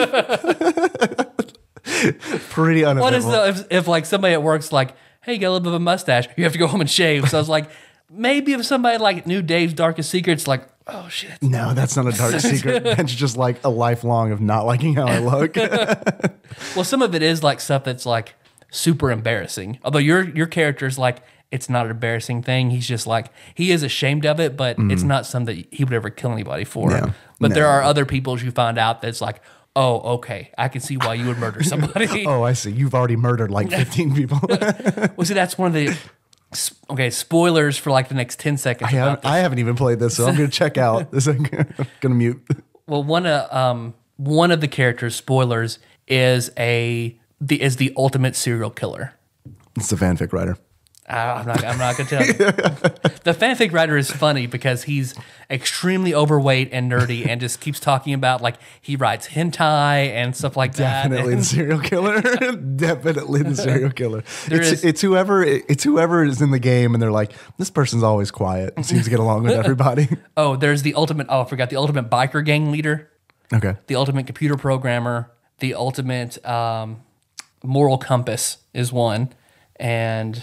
Pretty uneventful. What is if like somebody at work's like, hey, you got a little bit of a mustache, you have to go home and shave. So I was like, maybe if somebody like knew Dave's darkest secrets, like, oh shit. No, that's not a dark secret. That's just like a lifelong of not liking how I look. Well, some of it is like stuff that's like super embarrassing. Although your character's like, it's not an embarrassing thing. He's just like, he is ashamed of it, but it's not something that he would ever kill anybody for. No, But no. there are other people you find out that's like, oh, okay, I can see why you would murder somebody. Oh, I see. You've already murdered like 15 people. Well, see, that's one of the spoilers for like the next 10 seconds. about this. I haven't even played this, so I'm going to check out. I'm going to mute. Well, one of the characters, spoilers, is the ultimate serial killer. It's the fanfic writer. I'm not gonna tell you. The fanfic writer is funny because he's extremely overweight and nerdy and just keeps talking about like he writes hentai and stuff like that. Definitely the serial killer. Definitely the serial killer. is- It's whoever is in the game and they're like, this person's always quiet and seems to get along with everybody. Oh, there's the ultimate. Oh, I forgot the ultimate biker gang leader, Okay. the ultimate computer programmer, the ultimate moral compass is one, and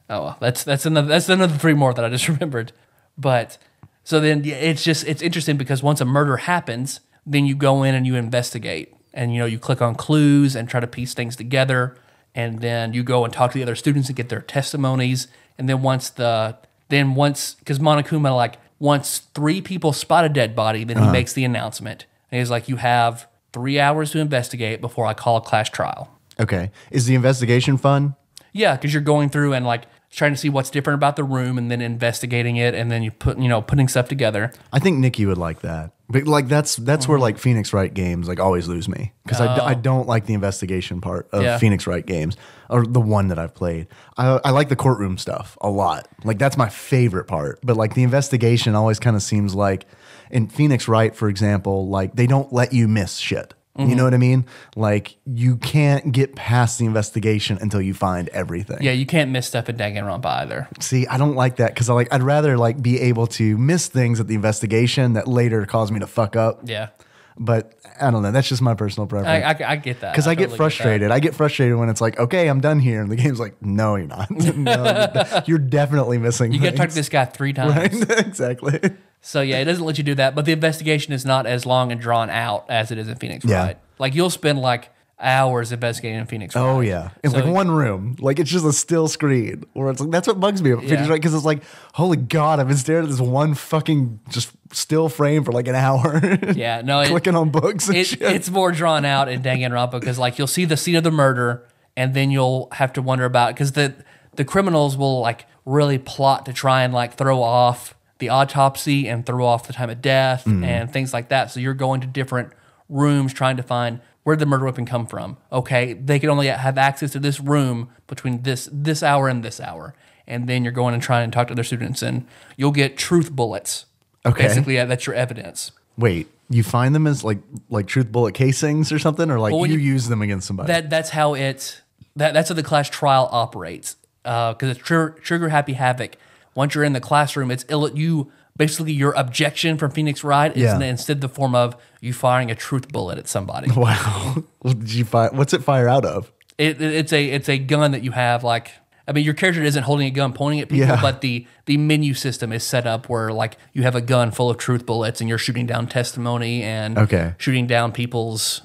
oh, that's another three more that I just remembered. But so then it's interesting because once a murder happens, then you go in and you investigate, and you click on clues and try to piece things together, and then you go and talk to the other students and get their testimonies, and then once because Monokuma like once 3 people spot a dead body, then he makes the announcement, and he's like, you have 3 hours to investigate before I call a class trial. Okay. Is the investigation fun? Yeah, because you're going through and like trying to see what's different about the room, and then investigating it, and then you putting stuff together. I think Nikki would like that. But like that's where like Phoenix Wright games like always lose me because I don't like the investigation part of Yeah. Phoenix Wright games or the one that I've played. I like the courtroom stuff a lot. Like that's my favorite part. But like the investigation always kind of seems like in Phoenix Wright, for example, like they don't let you miss shit. You know what I mean? Like you can't get past the investigation until you find everything. Yeah, you can't miss stuff in Danganronpa either. See, I don't like that because I'd rather like be able to miss things at the investigation that later cause me to fuck up. Yeah, But I don't know. That's just my personal preference. I get that. Because I get totally frustrated. I get frustrated when it's like, okay, I'm done here. And the game's like, no, you're not. No, you're definitely missing You got to talk to things. this guy 3 times. Right? Exactly. So yeah, it doesn't let you do that. But the investigation is not as long and drawn out as it is in Phoenix Yeah. Wright. Like you'll spend like hours investigating in Phoenix Wright. Oh yeah, in So- like one room, like it's just a still screen. Where it's like that's what bugs me about Phoenix Wright, because it's like, holy god, I've been staring at this one fucking just still frame for like an hour. Yeah, no, clicking on books and shit. it's more drawn out in Danganronpa because like you'll see the scene of the murder, and then you'll have to wonder about because the criminals will like really plot to try and like throw off the autopsy and throw off the time of death and things like that. So you're going to different rooms trying to find where did the murder weapon come from. Okay, they can only have access to this room between this hour and this hour, and then you're going and trying to talk to other students, and you'll get truth bullets. Okay. Basically, that's your evidence. Wait, you find them as like truth bullet casings or something, or like Well, when you you- use them against somebody? That's how that's how the class trial operates. Because it's trigger happy havoc. Once you're in the classroom, you basically your objection from Phoenix Wright is Yeah. instead the form of you firing a truth bullet at somebody. Wow. Did you fire? What's it fire out of? It's a gun that you have like. I mean, your character isn't holding a gun pointing at people, Yeah. but the menu system is set up where like you have a gun full of truth bullets and you're shooting down testimony and Okay. shooting down people's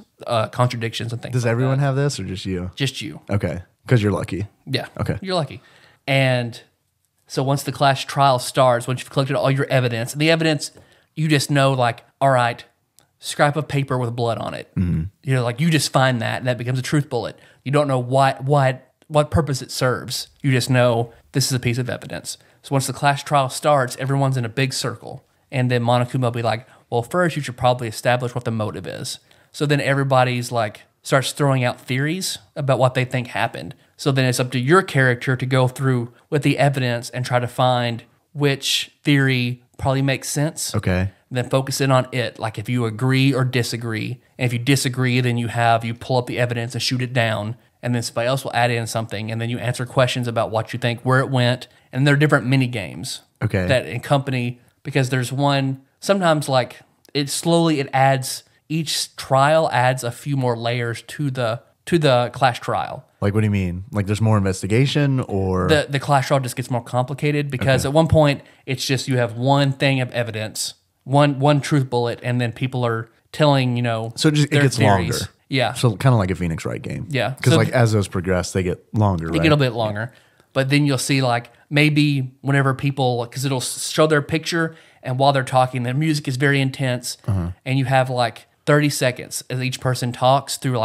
contradictions and things. Does like everyone that. have this, or just you? Just you? Okay, because you're lucky. Yeah. Okay. You're lucky. And so once the class trial starts, once you've collected all your evidence, and the evidence, you just know, like, all right, scrap of paper with blood on it. Mm-hmm. You know, like you just find that, and that becomes a truth bullet. You don't know what purpose it serves. You just know this is a piece of evidence. So once the class trial starts, everyone's in a big circle. And then Monokuma will be like, well, first you should probably establish what the motive is. So then everybody's like, starts throwing out theories about what they think happened. So then it's up to your character to go through with the evidence and try to find which theory probably makes sense. Okay. Then focus in on it. Like if you agree or disagree. And if you disagree, then you pull up the evidence and shoot it down. And then somebody else will add in something. And then you answer questions about what you think, where it went. And there are different mini games Okay. that accompany, because there's one, sometimes like it adds, each trial adds a few more layers to the class trial. Like, what do you mean? Like, there's more investigation, or The class trial just gets more complicated because at one point it's just you have one thing of evidence, one truth bullet, and then people are telling, so it their gets theories. longer. Yeah. So kind of like a Phoenix Wright game. Yeah. Because So like as those progress, they get longer. They get a bit longer. But then you'll see like maybe whenever people, because it'll show their picture, and while they're talking, the music is very intense, and you have like 30 seconds as each person talks through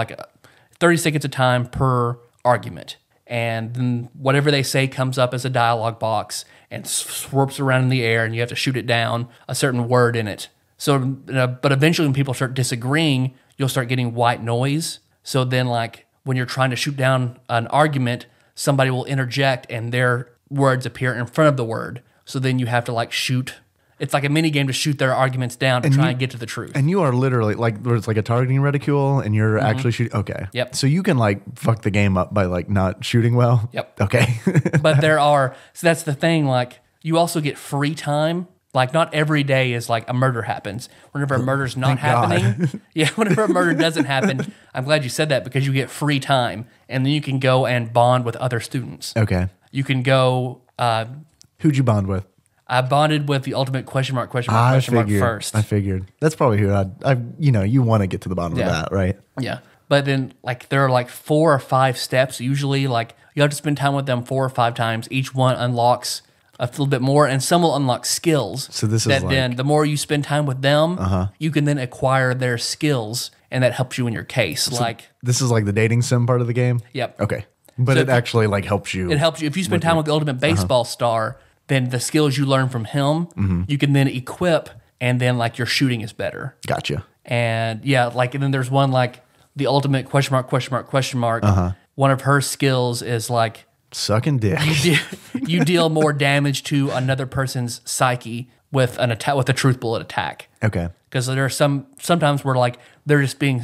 30 seconds of time per argument. And then whatever they say comes up as a dialogue box and swirps around in the air, and you have to shoot it down, a certain word in it. So, but eventually when people start disagreeing, you'll start getting white noise. So then like when you're trying to shoot down an argument, somebody will interject and their words appear in front of the word. So then you have to like shoot. It's like a mini game to shoot their arguments down to try and get to the truth. And you are literally like, where it's like a targeting reticule, and you're actually shooting. Okay. Yep. So you can like fuck the game up by like not shooting well. Yep. Okay. But so that's the thing, like you also get free time. Like not every day is like a murder happens. Whenever a murder's not Thank God. happening, whenever a murder doesn't happen, I'm glad you said that, because you get free time, and then you can go and bond with other students. Okay. You can go. Who'd you bond with? I bonded with the ultimate question mark first. I figured that's probably who you want to get to the bottom Yeah. of that, right? Yeah. But then like there are like 4 or 5 steps. Usually like you have to spend time with them 4 or 5 times. Each one unlocks a little bit more, and some will unlock skills. So this is that like- then the more you spend time with them, you can then acquire their skills, and that helps you in your case. This is like the dating sim part of the game. Yep. Okay. But So it actually like helps you. It helps you if you spend time with the ultimate baseball star. Then the skills you learn from him, you can then equip, and then like your shooting is better. Gotcha. And and then there's one like the ultimate question mark. One of her skills is like Sucking dick. you deal more damage to another person's psyche with a truth bullet attack. Okay. Because there are sometimes where like they're just being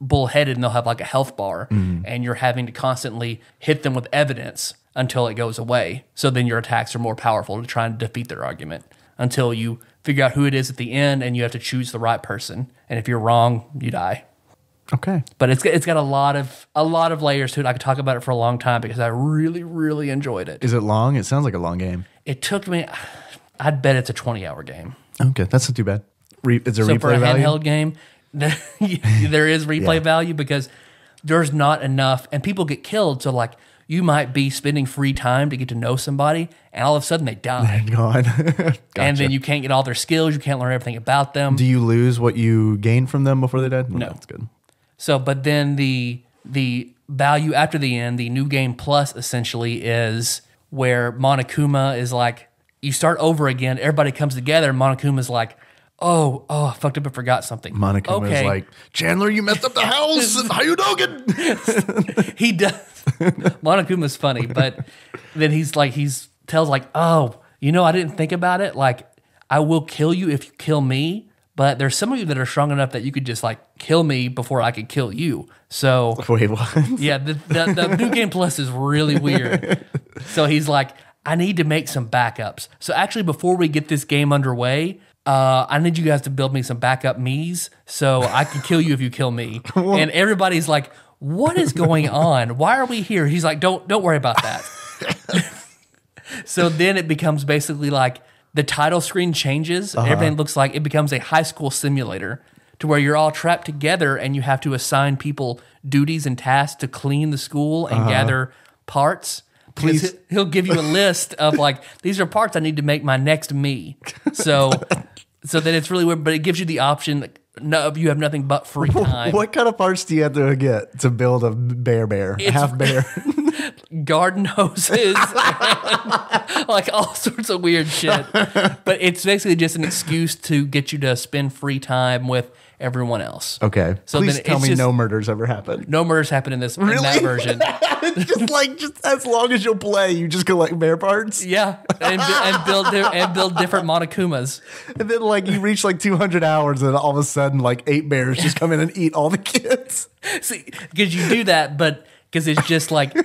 bullheaded, and they'll have like a health bar, and you're having to constantly hit them with evidence until it goes away. So then your attacks are more powerful to try and defeat their argument until you figure out who it is at the end, and you have to choose the right person. And if you're wrong, you die. Okay. But it's got a lot of layers to it. I could talk about it for a long time because I really, really enjoyed it. Is it long? It sounds like a long game. It took me, I'd bet it's a 20-hour game. Okay, that's not too bad. It's a So replay for a value. handheld game, there is replay Yeah. value, because there's not enough, and people get killed. So like you might be spending free time to get to know somebody, and all of a sudden they die. Gone. And then you can't get all their skills. You can't learn everything about them. Do you lose what you gained from them before they died? No. That's good. So, but then the value after the end, the new game plus essentially is where Monokuma is like, you start over again. Everybody comes together. And Monokuma's like, oh, I fucked up and forgot something. Monokuma's like, Chandler, you messed up the house. How you doing? He does. Monokuma's funny, but then he's tells like, oh, I didn't think about it. Like, I will kill you if you kill me, but there's some of you that are strong enough that you could just like kill me before I could kill you. So Wait, what? yeah, the new game plus is really weird. So he's like, I need to make some backups. So actually, before we get this game underway, I need you guys to build me some backup me's so I can kill you if you kill me. And everybody's like, what is going on? Why are we here? He's like, don't worry about that. So then it becomes basically like the title screen changes. Everything looks like it becomes a high school simulator to where you're all trapped together and you have to assign people duties and tasks to clean the school and gather parts. Please, he'll give you a list of like, these are parts I need to make my next me. So then it's really weird, but it gives you the option. No, you have nothing but free time. What kind of parts do you have to get to build a bear, half bear? Garden hoses, and like all sorts of weird shit. But it's basically just an excuse to get you to spend free time with everyone else. Okay. So please then tell it's me just- no murders ever happened. No murders happen in this in that version. just as long as you'll play, you just collect bear parts. Yeah, and build different Monokumas. And then like you reach like 200 hours and all of a sudden like 8 bears just come in and eat all the kids. See, because you do that, but because it's just like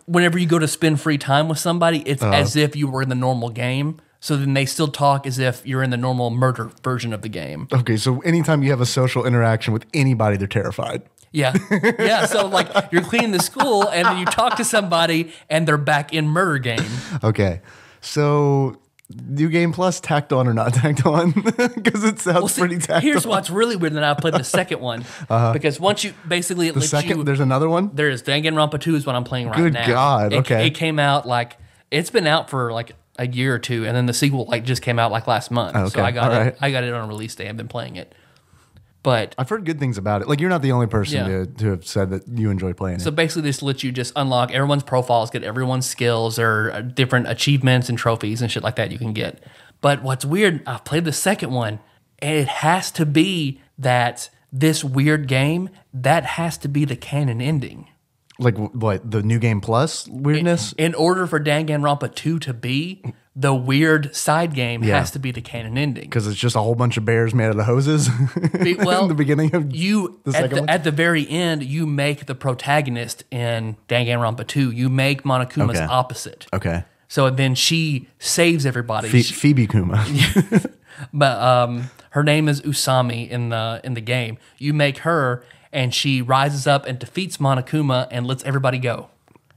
whenever you go to spend free time with somebody, it's as if you were in the normal game. So then they still talk as if you're in the normal murder version of the game. Okay, so anytime you have a social interaction with anybody, they're terrified. Yeah. Yeah. So like you're cleaning the school and then you talk to somebody and they're back in murder game. Okay, so new game plus tacked on or not tacked on? Because it sounds pretty tacked Here's on. what's really weird. Then I played the second one because once you basically The second, there's another one? there is Danganronpa 2 is what I'm playing right Good now. God, okay. It came out like it's been out for like a year or two, and then the sequel like just came out like last month. Okay, So I got all it. right. I got it on release day. I've been playing it, but I've heard good things about it. Like, you're not the only person Yeah. to have said that you enjoy playing so it. basically this lets you just unlock everyone's profiles, get everyone's skills or different achievements and trophies and shit like that you can get. But what's weird, I've played the second one, and it has to be that this weird game, that has to be the canon ending. Like, what, the new game plus weirdness? In order for Danganronpa 2 to be, the weird side game Yeah. has to be the canon ending. Because it's just a whole bunch of bears made out of hoses Well, in the beginning of you the second one? at the very end, you make the protagonist in Danganronpa 2. You make Monokuma's Okay. opposite. Okay. So then she saves everybody. Phoebe Kuma. But her name is Usami in the game. You make her, and she rises up and defeats Monokuma and lets everybody go.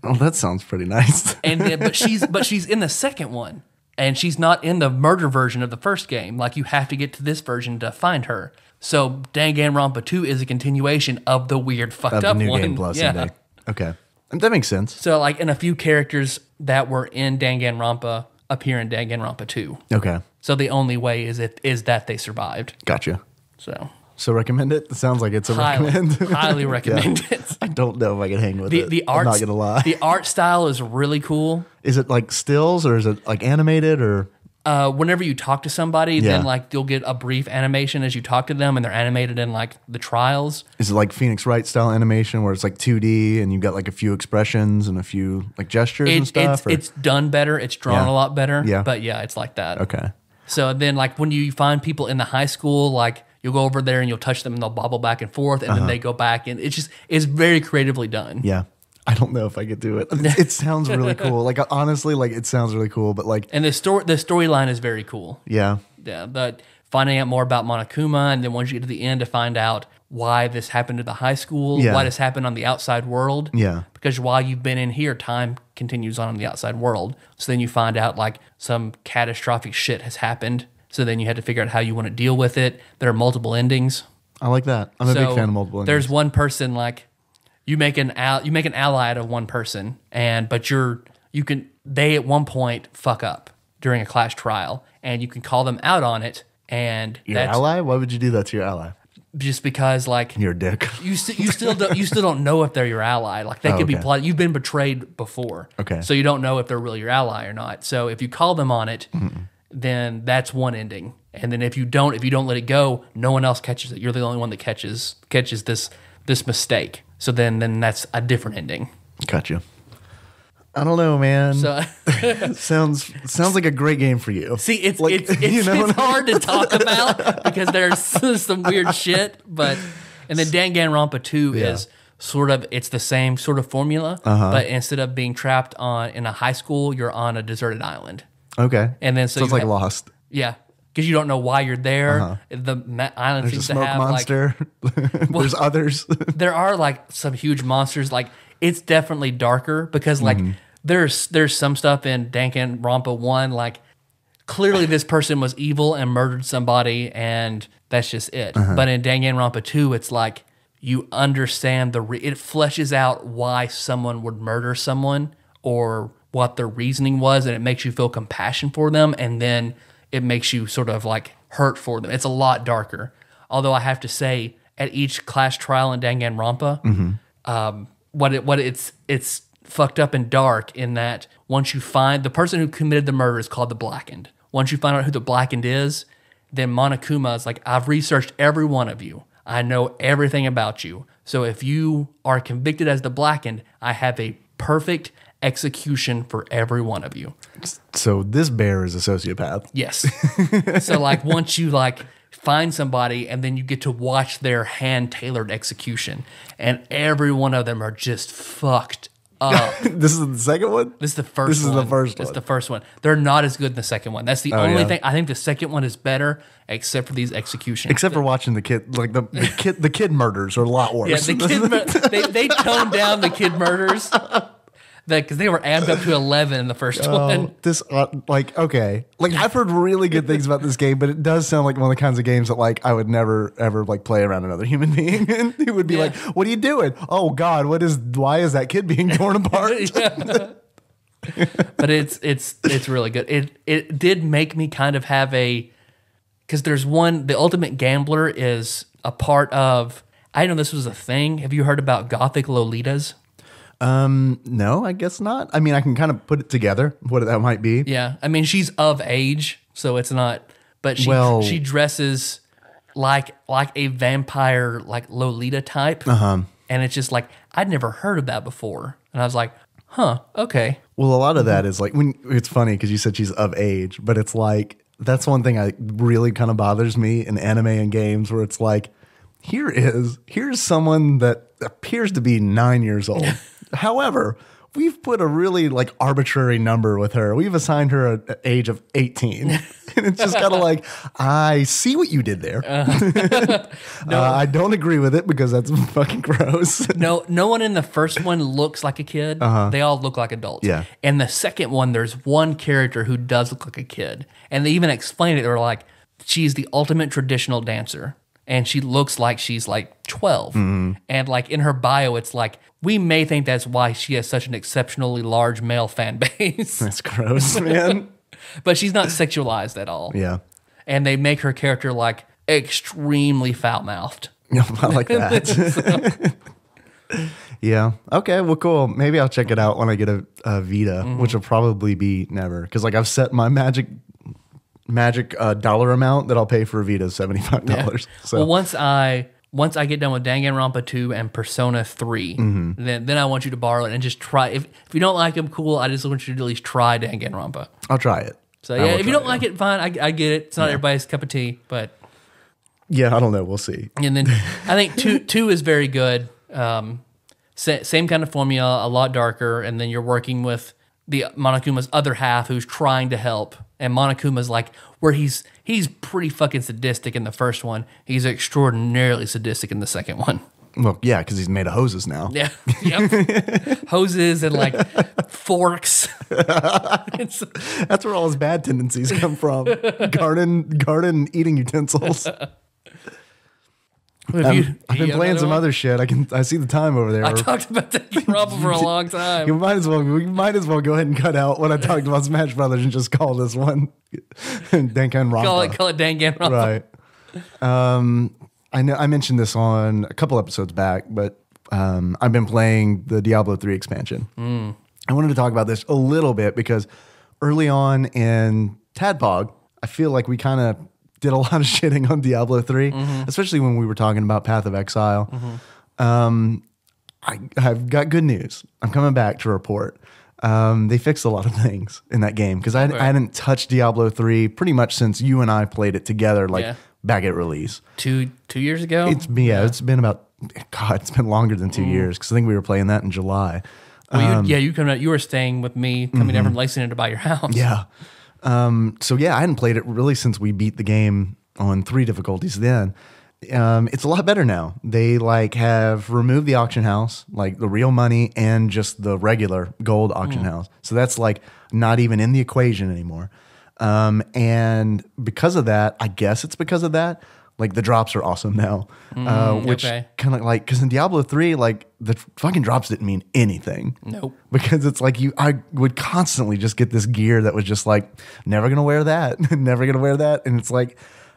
Oh, that sounds pretty nice. And then, but she's in the second one, and she's not in the murder version of the first game. Like you have to get to this version to find her. So Danganronpa 2 is a continuation of the weird fucked Of the up new one. game plus. Yeah. Indeed. Okay. That makes sense. So like, and a few characters that were in Danganronpa appear in Danganronpa 2. Okay. So the only way is that they survived. Gotcha. So recommend it? It sounds like it's a recommend. highly recommend it. I don't know if I can hang with it. The I'm art, not gonna lie. The art style is really cool. Is it like stills or is it like animated or? Whenever you talk to somebody, Yeah. then like you'll get a brief animation as you talk to them, and they're animated in like the trials. Is it like Phoenix Wright style animation where it's like 2D and you've got like a few expressions and a few like gestures and stuff? or- It's done better. It's drawn Yeah. a lot better. Yeah. But yeah, it's like that. Okay. So then, like when you find people in the high school, like you'll go over there and you'll touch them, and they'll bobble back and forth, and then they go back, and it's very creatively done. Yeah. I don't know if I could do it. It sounds really cool. Like honestly, like it sounds really cool, but like, And the storyline is very cool. yeah. Yeah, but finding out more about Monokuma, and then once you get to the end to find out why this happened to the high school, Yeah. why this happened on the outside world. Yeah. Because while you've been in here, time continues on the outside world. So then you find out like some catastrophic shit has happened. So then you had to figure out how you want to deal with it. There are multiple endings. I like that. I'm a So big fan of multiple endings. There's one person like you make an ally out of one person, but they at one point fuck up during a clash trial, and you can call them out on it. And Your ally? Why would you do that to your ally? Just because, like, You're a dick. you still don't know if they're your ally. Like, they could be plotting. You've been betrayed before, Okay. So you don't know if they're really your ally or not. So if you call them on it, then that's one ending. And then if you don't let it go, no one else catches it. You're the only one that catches this mistake. So then that's a different ending. Got you. I don't know, man. So sounds like a great game for you. see, it's Like, it's hard to talk about because there's some weird shit. And then Danganronpa 2 is sort of, it's the same sort of formula, but instead of being trapped in a high school, you're on a deserted island. Okay. And then so it's like Lost. Yeah, because you don't know why you're there. The island There's a seems to smoke have monster. There's others. there are like some huge monsters. Like, it's definitely darker because like there's some stuff in Danganronpa 1, like clearly this person was evil and murdered somebody, and that's just it. But in Danganronpa 2, it's like you understand it fleshes out why someone would murder someone or what their reasoning was, and it makes you feel compassion for them, and then it makes you sort of like hurt for them. It's a lot darker. Although I have to say, at each clash trial in Danganronpa, it's fucked up and dark in that once you find the person who committed the murder is called the Blackened. Once you find out who the Blackened is, then Monokuma is like, I've researched every one of you. I know everything about you. So if you are convicted as the Blackened, I have a perfect execution for every one of you. So this bear is a sociopath. Yes. So like once you like find somebody and then you get to watch their hand-tailored execution, and every one of them are just fucked up. This is the second one? This is the first one. This is the first one. It's the first one. They're not as good in the second one. That's the only thing. I think the second one is better, except for these executions. Except for watching the kid, like the kid murders are a lot worse. Yeah, they toned down the kid murders. Because they were amped up to 11 in the first one. This okay, like I've heard really good things about this game, but it does sound like one of the kinds of games that like I would never ever like play around another human being, and he would be like, "What are you doing? Oh God, why is that kid being torn apart?" But it's really good. It did make me kind of have because there's the Ultimate Gambler is a part of. I didn't know this was a thing. Have you heard about Gothic Lolitas? No, I guess not. I mean, I can kind of put it together, what that might be. Yeah. I mean, she's of age, so it's not, but she dresses like a vampire, like Lolita type. And it's just like, I'd never heard of that before. And I was like, huh, okay. Well, a lot of that is like, it's funny because you said she's of age, but it's like, that's one thing I really kind of bothers me in anime and games where it's like, here's someone that appears to be 9 years old. However, we've put a really like arbitrary number with her. We've assigned her an age of 18. And it's just kind of like, I see what you did there. I don't agree with it because that's fucking gross. No one in the first one looks like a kid. They all look like adults. Yeah. In the second one, there's one character who does look like a kid. And they even explain it. They're like, she's the ultimate traditional dancer. And she looks like she's like 12. And like in her bio, it's like, we may think that's why she has such an exceptionally large male fan base. That's gross, man. But she's not sexualized at all. Yeah. And they make her character like extremely foul-mouthed. I like that. Yeah. Okay. Well, cool. Maybe I'll check it out when I get a Vita, which will probably be never. Because like I've set my magic dollar amount that I'll pay for a Vita is $75. Yeah. So well, once I get done with Danganronpa 2 and Persona 3, then I want you to borrow it and just try. If you don't like them, cool. I just want you to at least try Danganronpa. I'll try it. So yeah, if you don't like it, fine. I get it. It's not everybody's cup of tea, but yeah, I don't know. We'll see. And then I think two is very good. Same kind of formula, a lot darker, and then you're working with the Monokuma's other half who's trying to help. And Monokuma's like, where he's pretty fucking sadistic in the first one. He's extraordinarily sadistic in the second one. Well, yeah, because he's made of hoses now. Yeah. Yep. Hoses and like forks. That's where all his bad tendencies come from. Garden eating utensils. I've been playing some other shit. I see the time over there. I talked about that problem for a long time. We might as well go ahead and cut out what I talked about Smash Brothers and just call this one Danganronpa. Call it Danganronpa. Right. I know I mentioned this on a couple episodes back, but I've been playing the Diablo 3 expansion. I wanted to talk about this a little bit because early on in Tadpog, I feel like we kind of did a lot of shitting on Diablo 3, especially when we were talking about Path of Exile. I've got good news. I'm coming back to report. They fixed a lot of things in that game because I hadn't touched Diablo 3 pretty much since you and I played it together, back at release. 2 years ago? It's been about, God, it's been longer than 2 years because I think we were playing that in July. Well, you were staying with me, coming down from Lexington to buy your house. Yeah. I hadn't played it really since we beat the game on 3 difficulties then. It's a lot better now. They have removed the auction house, like the real money and just the regular gold auction house. So that's not even in the equation anymore. And because of that, I guess it's because of that, the drops are awesome now. Which kind of because in Diablo 3, the fucking drops didn't mean anything. Nope. Because it's I would constantly just get this gear that was just never gonna wear that, never gonna wear that. And it's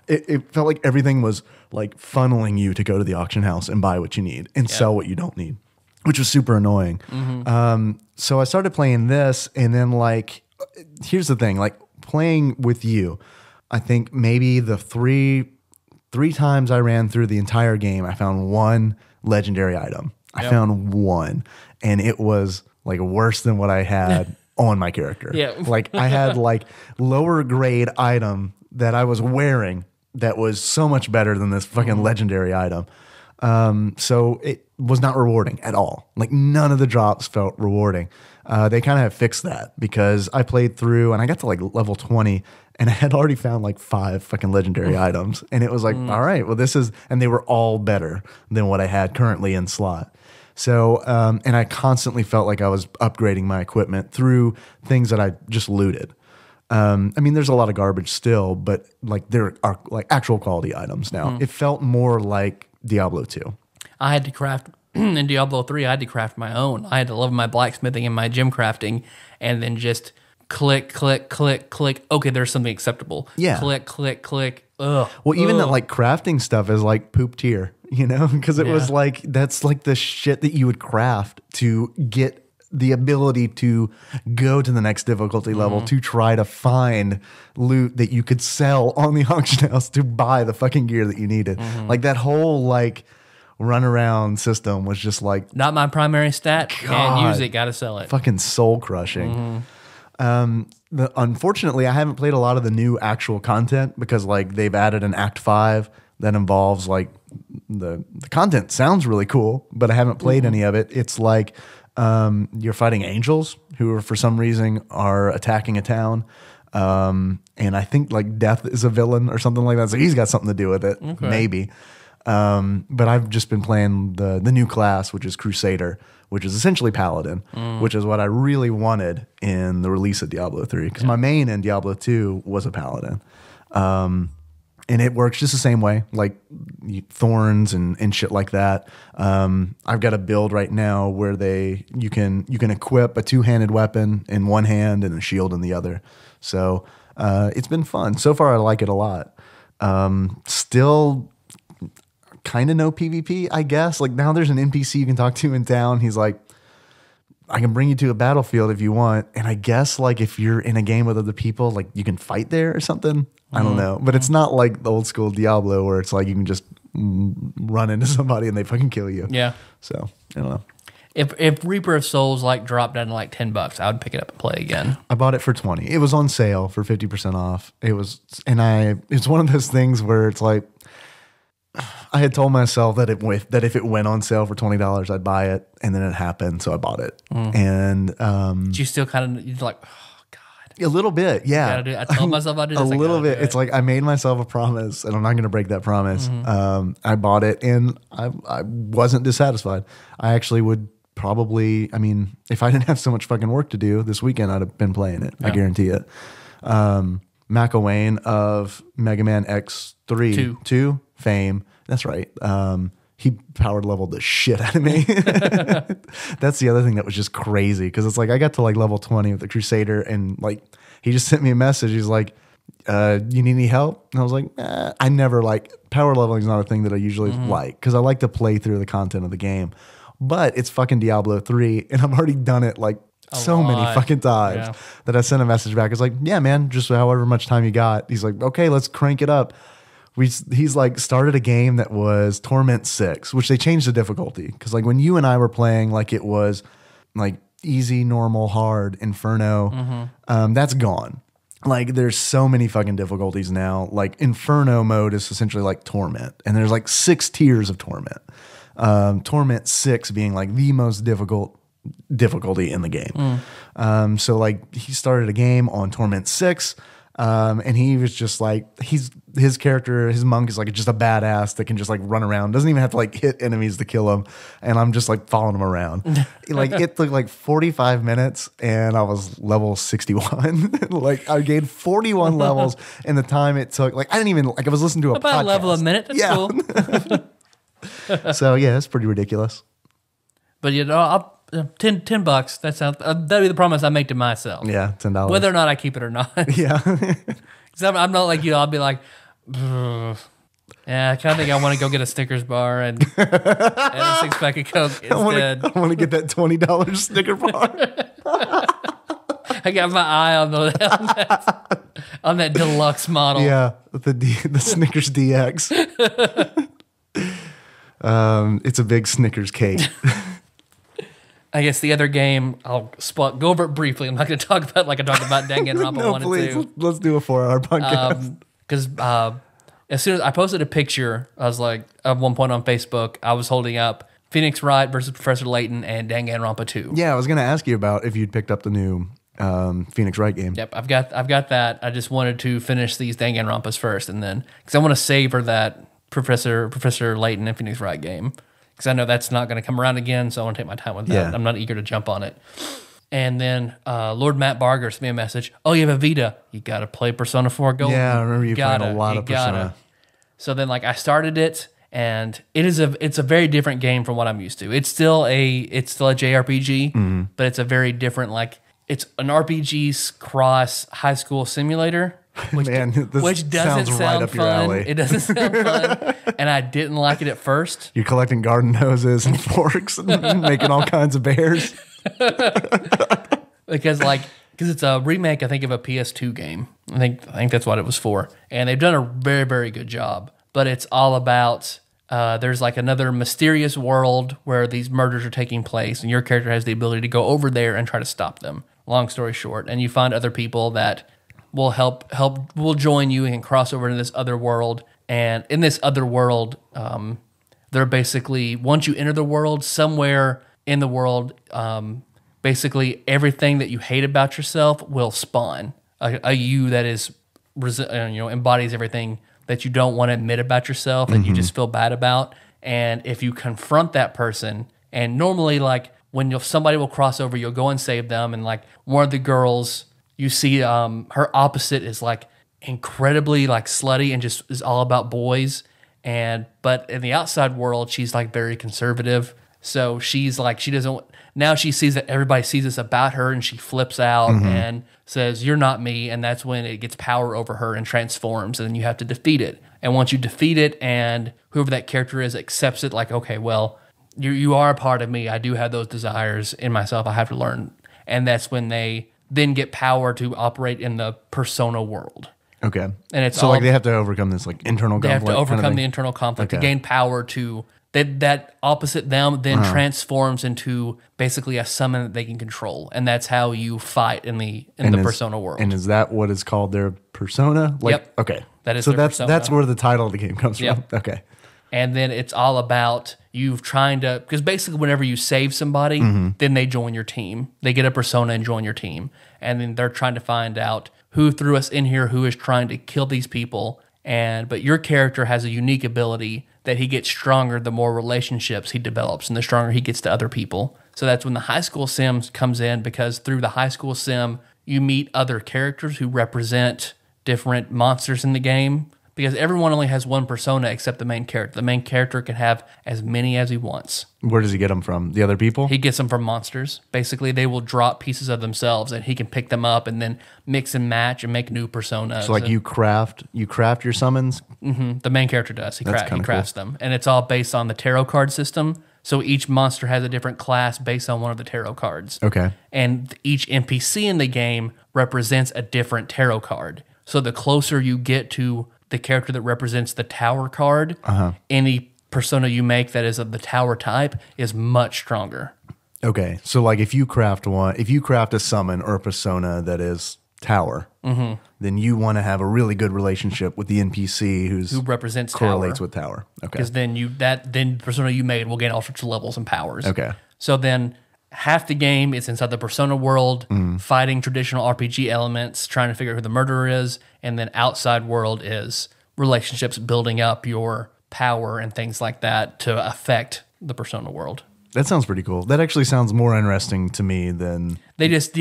it felt like everything was funneling you to go to the auction house and buy what you need and sell what you don't need, which was super annoying. So I started playing this, and then here's the thing, playing with you, I think maybe the three times I ran through the entire game, I found one legendary item. I found one, and it was worse than what I had on my character. Yeah. I had lower grade item that I was wearing that was so much better than this fucking legendary item. So it was not rewarding at all. None of the drops felt rewarding. They kind of have fixed that because I played through and I got to level 20 and I had already found 5 fucking legendary items. And it was all right, well and they were all better than what I had currently in slot. So, and I constantly felt like I was upgrading my equipment through things that I just looted. There's a lot of garbage still, but there are actual quality items now. It felt more like Diablo 2. I had to craft in Diablo 3. I had to craft my own. I had to love my blacksmithing and my gem crafting, and then just click, click, click, click. Okay, there's something acceptable. Yeah. Click, click, click. Ugh. Well, even that crafting stuff is poop tier, because it was that's the shit that you would craft to get the ability to go to the next difficulty level to try to find loot that you could sell on the auction house to buy the fucking gear that you needed. That whole run around system was just not my primary stat. Can't use it. Got to sell it. Fucking soul crushing. Unfortunately, I haven't played a lot of the new actual content because they've added an Act 5 that involves the content sounds really cool, but I haven't played any of it. It's you're fighting angels who are for some reason are attacking a town. And I think Death is a villain or something like that. So he's got something to do with it, maybe. But I've just been playing the new class, which is Crusader, which is essentially Paladin, which is what I really wanted in the release of Diablo 3. Because my main in Diablo 2 was a Paladin. And it works just the same way, thorns and shit like that. I've got a build right now where you can equip a 2-handed weapon in one hand and a shield in the other. So it's been fun. So far, I like it a lot. Still kind of no PvP, I guess. Now there's an NPC you can talk to in town. He's I can bring you to a battlefield if you want. And I guess if you're in a game with other people, you can fight there or something. I don't know. But it's not like the old school Diablo where it's you can just run into somebody and they fucking kill you. Yeah. So, I don't know. If Reaper of Souls dropped down to $10, I would pick it up and play again. I bought it for 20. It was on sale for 50% off. It's one of those things where it's I had told myself that if it went on sale for $20, I'd buy it, and then it happened, so I bought it. And But you still kind of oh God, a little bit, yeah. I told myself I'd do this. A little bit. It's I made myself a promise, and I'm not going to break that promise. I bought it, and I wasn't dissatisfied. I actually would probably. If I didn't have so much fucking work to do this weekend, I'd have been playing it. Yeah. I guarantee it. McElwain of Mega Man X3 2 fame. That's right. He power leveled the shit out of me. That's the other thing that was just crazy because it's like I got to like level 20 with the Crusader and like he just sent me a message. He's like, you need any help? And I was like, I never like power leveling is not a thing that I usually like because I like to play through the content of the game. But it's fucking Diablo 3 and I've already done it like so many fucking times that I sent a message back. It's like, yeah, man, just however much time you got. He's like, okay, let's crank it up. He's like started a game that was Torment 6, which they changed the difficulty. Because like when you and I were playing, like it was like easy, normal, hard, Inferno. That's gone. Like there's so many fucking difficulties now. Like Inferno mode is essentially like Torment. And there's like 6 tiers of Torment. Torment 6 being like the most difficulty in the game. So like he started a game on Torment 6 and he was just like his character, his monk is like just a badass that can just like run around, doesn't even have to like hit enemies to kill him, and I'm just like following him around. Like it took like 45 minutes and I was level 61. Like I gained 41 levels in the time it took. Like I didn't even like I was listening to about podcast. a level a minute. That's cool. So yeah, it's pretty ridiculous. But you know, I'll, $10. That sounds that'd be the promise I make to myself. Yeah, $10. Whether or not I keep it or not. Yeah. Because I'm not like you. I'll be like, yeah, I kind of think I want to go get a Snickers bar and a 6-pack of Coke instead. I want to get that $20 Snicker bar. I got my eye on that deluxe model. Yeah, the Snickers DX. It's a big Snickers cake. I guess the other game, I'll go over it briefly. I'm not going to talk about it like I talked about Danganronpa 1 please. and 2. Let's do a 4-hour podcast. Because as soon as I posted a picture, I was like, at one point on Facebook, I was holding up Phoenix Wright versus Professor Layton and Danganronpa 2. Yeah, I was going to ask you about if you'd picked up the new Phoenix Wright game. Yep, I've got that. I just wanted to finish these Danganronpas first, and then because I want to savor that Professor Layton and Phoenix Wright game. Because I know that's not going to come around again, so I want to take my time with that. Yeah. I'm not eager to jump on it. And then Lord Matt Barger sent me a message. Oh, you have a Vita. You got to play Persona 4 Golden. Yeah, I remember you playing a lot of Persona. So then, like, I started it, and it's a very different game from what I'm used to. It's still a JRPG, but it's a very different, like, it's an RPG cross high school simulator. Which doesn't sound right up your fun. alley. It doesn't sound fun, and I didn't like it at first. You're collecting garden hoses and forks and making all kinds of bears. because it's a remake, I think, of a PS2 game. I think that's what it was for, and they've done a very, very good job. But it's all about there's like another mysterious world where these murders are taking place, and your character has the ability to go over there and try to stop them. Long story short, and you find other people that will join you and cross over into this other world. And in this other world, they're basically, once you enter the world, somewhere in the world, basically everything that you hate about yourself will spawn. A you that is, embodies everything that you don't want to admit about yourself and you just feel bad about. And if you confront that person, and normally like when somebody will cross over, you'll go and save them. And like one of the girls, you see her opposite is like incredibly like slutty and just is all about boys. But in the outside world, she's like very conservative. So she's like, now she sees that everybody sees this about her and she flips out and says, "You're not me." And that's when it gets power over her and transforms, and then you have to defeat it. And once you defeat it and whoever that character is accepts it, like, okay, well, you are a part of me. I do have those desires in myself. I have to learn. And that's when they then get power to operate in the Persona world. Okay. And it's so like they have to overcome this like internal conflict. They have to overcome kind of the internal conflict to Okay. gain power to that opposite them then transforms into basically a summon that they can control. And that's how you fight in the Persona world. And is that what is called their persona? Like, Yep. Okay. That is so their that's persona. that's where the title of the game comes Yep. from. Okay. And then it's all about you trying to, because basically whenever you save somebody, then they join your team. They get a persona and join your team. And then they're trying to find out who threw us in here, who is trying to kill these people. But your character has a unique ability that he gets stronger the more relationships he develops and the stronger he gets to other people. So that's when the high school sim comes in, because through the high school sim, you meet other characters who represent different monsters in the game. because everyone only has one persona except the main character. The main character can have as many as he wants. Where does he get them from? The other people? He gets them from monsters. Basically, they will drop pieces of themselves, and he can pick them up and then mix and match and make new personas. So like you craft your summons? The main character does. He kinda crafts them. And it's all based on the tarot card system. So each monster has a different class based on one of the tarot cards. Okay. And each NPC in the game represents a different tarot card. So the closer you get to the character that represents the tower card, any persona you make that is of the tower type is much stronger. Okay. So like if you craft a summon or a persona that is tower, then you want to have a really good relationship with the NPC who represents correlates tower. with tower. Okay. Because then the persona you made will gain all sorts of levels and powers. Okay. So then half the game is inside the persona world, fighting traditional RPG elements, trying to figure out who the murderer is, and then outside world is relationships, building up your power and things like that to affect the persona world. That sounds pretty cool. That actually sounds more interesting to me than They just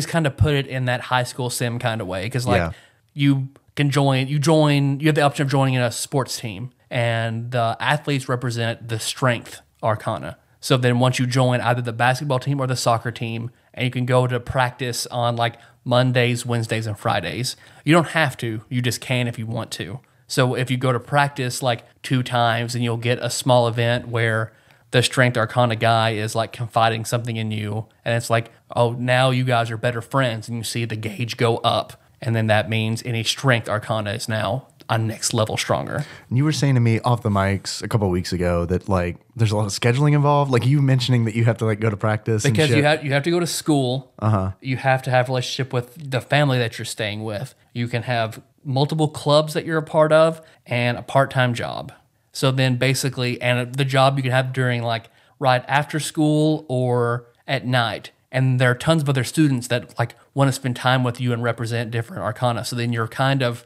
kind of put it in that high school sim kind of way, because like you have the option of joining in a sports team, and the athletes represent the strength arcana. So then once you join either the basketball team or the soccer team, and you can go to practice on like Mondays, Wednesdays, and Fridays. You don't have to, you just can if you want to. So if you go to practice like 2 times, and you'll get a small event where the strength arcana guy is like confiding something in you, and it's like, oh, now you guys are better friends, and you see the gauge go up, and then that means any strength arcana is now a next level stronger. You were saying to me off the mics a couple of weeks ago that like there's a lot of scheduling involved. Like you mentioning that you have to like go to practice Because and shit. you have to go to school. You have to have a relationship with the family that you're staying with. You can have multiple clubs that you're a part of and a part-time job. So then basically, and the job you can have during like right after school or at night. And there are tons of other students that like want to spend time with you and represent different arcana. So then you're kind of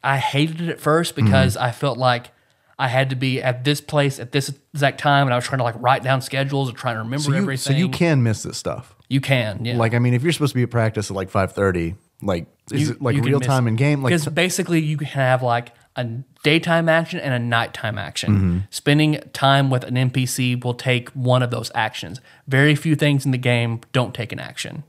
I hated it at first because I felt like I had to be at this place at this exact time, and I was trying to like write down schedules and trying to remember everything. So you can miss this stuff. You can, yeah. Like I mean, if you're supposed to be at practice at like 5:30, like is it like you can real miss time it. in game? Like Because basically you can have like a daytime action and a nighttime action. Spending time with an NPC will take one of those actions. Very few things in the game don't take an action.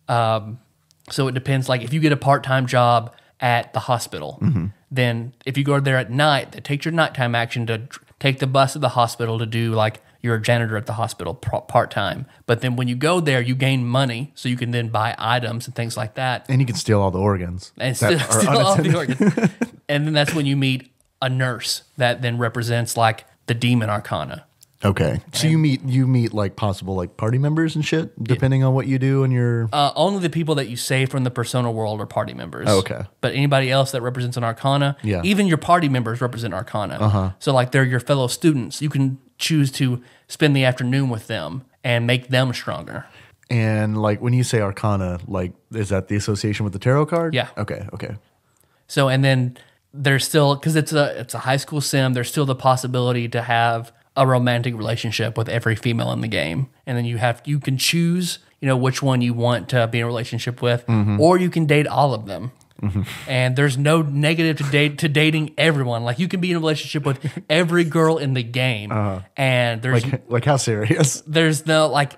So it depends. Like if you get a part-time job at the hospital, then if you go there at night, that takes your nighttime action to take the bus to the hospital to do like you're a janitor at the hospital part-time. But then when you go there, you gain money, so you can then buy items and things like that. and you can steal all the organs. And that still are all the unattended. organs. And then that's when you meet a nurse that then represents like the demon arcana. Okay, so you meet like possible like party members and shit depending on what you do and your. Only the people that you save from the persona world are party members. Oh, okay. But anybody else that represents an arcana, Yeah. even your party members represent arcana. So like they're your fellow students. You can choose to spend the afternoon with them and make them stronger. And like when you say arcana, like is that the association with the tarot card? Yeah. Okay. So and then there's still, because it's a high school sim, there's still the possibility to have a romantic relationship with every female in the game, and then you can choose which one you want to be in a relationship with, or you can date all of them. And there's no negative to dating everyone. Like you can be in a relationship with every girl in the game, and there's Like how serious? there's no like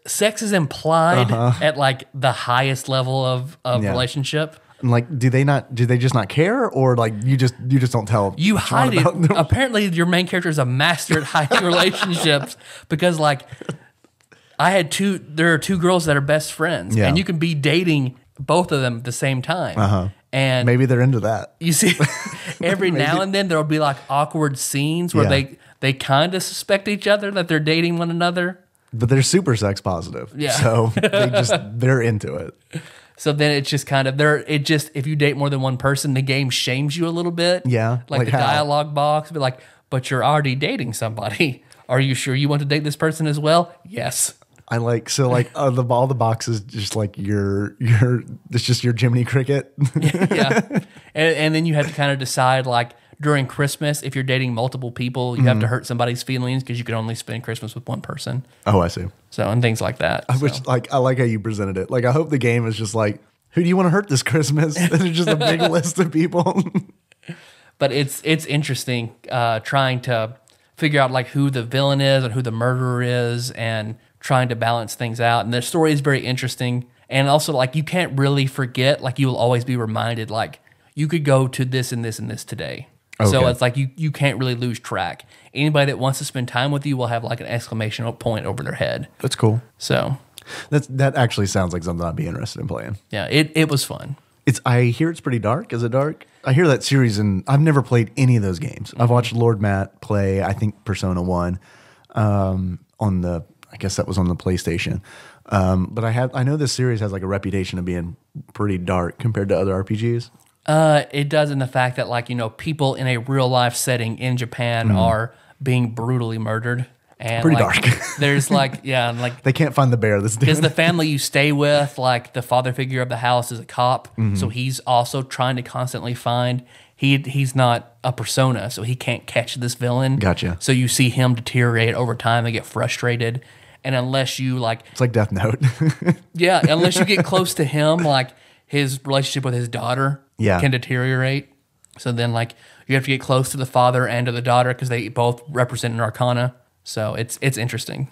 sex is implied at like the highest level of Yeah. relationship. And like, do they just not care, or like you just don't tell? You Sean hide it. about them? Apparently, your main character is a master at hiding relationships, because like there are 2 girls that are best friends, Yeah. and you can be dating both of them at the same time. And Maybe they're into that. you see, every now and then there'll be like awkward scenes where Yeah. they kind of suspect each other that they're dating one another. But they're super sex positive. Yeah. So they're into it. So then it's just kind of if you date more than one person, the game shames you a little bit. Yeah, Like like the how? dialogue box, be like, but you're already dating somebody. Are you sure you want to date this person as well? Yes. I like all the boxes just like it's just your Jiminy Cricket. Yeah. And then you have to kind of decide like during Christmas, if you're dating multiple people, you have to hurt somebody's feelings because you can only spend Christmas with one person. Oh, I see. So, and things like that. I wish I like how you presented it. Like I hope the game is just like Who do you want to hurt this Christmas? There's just a big list of people. But it's interesting trying to figure out like who the villain is and who the murderer is, and trying to balance things out. And the story is very interesting, and also like you can't really forget. Like you will always be reminded, like you could go to this and this and this today. Okay. So it's like you can't really lose track. Anybody that wants to spend time with you will have like an exclamation point over their head. That's cool. So That actually sounds like something I'd be interested in playing. yeah, it was fun. I hear it's pretty dark. Is it dark? I hear that series, and I've never played any of those games. I've watched Lord Matt play, I think, Persona 1 on the, I guess that was on the PlayStation. But I know this series has like a reputation of being pretty dark compared to other RPGs. It does, in the fact that like, you know, people in a real life setting in Japan are being brutally murdered. And Pretty like, dark. There's like, yeah, and like They can't find the bear that's doing because the it. family you stay with, like the father figure of the house is a cop, so he's also trying to constantly find. He's not a persona, so he can't catch this villain. Gotcha. So you see him deteriorate over time and get frustrated, and unless you like, It's like Death Note. yeah, unless you get close to him, like his relationship with his daughter Yeah. can deteriorate. So then like you have to get close to the father and to the daughter because they both represent an arcana. So it's interesting.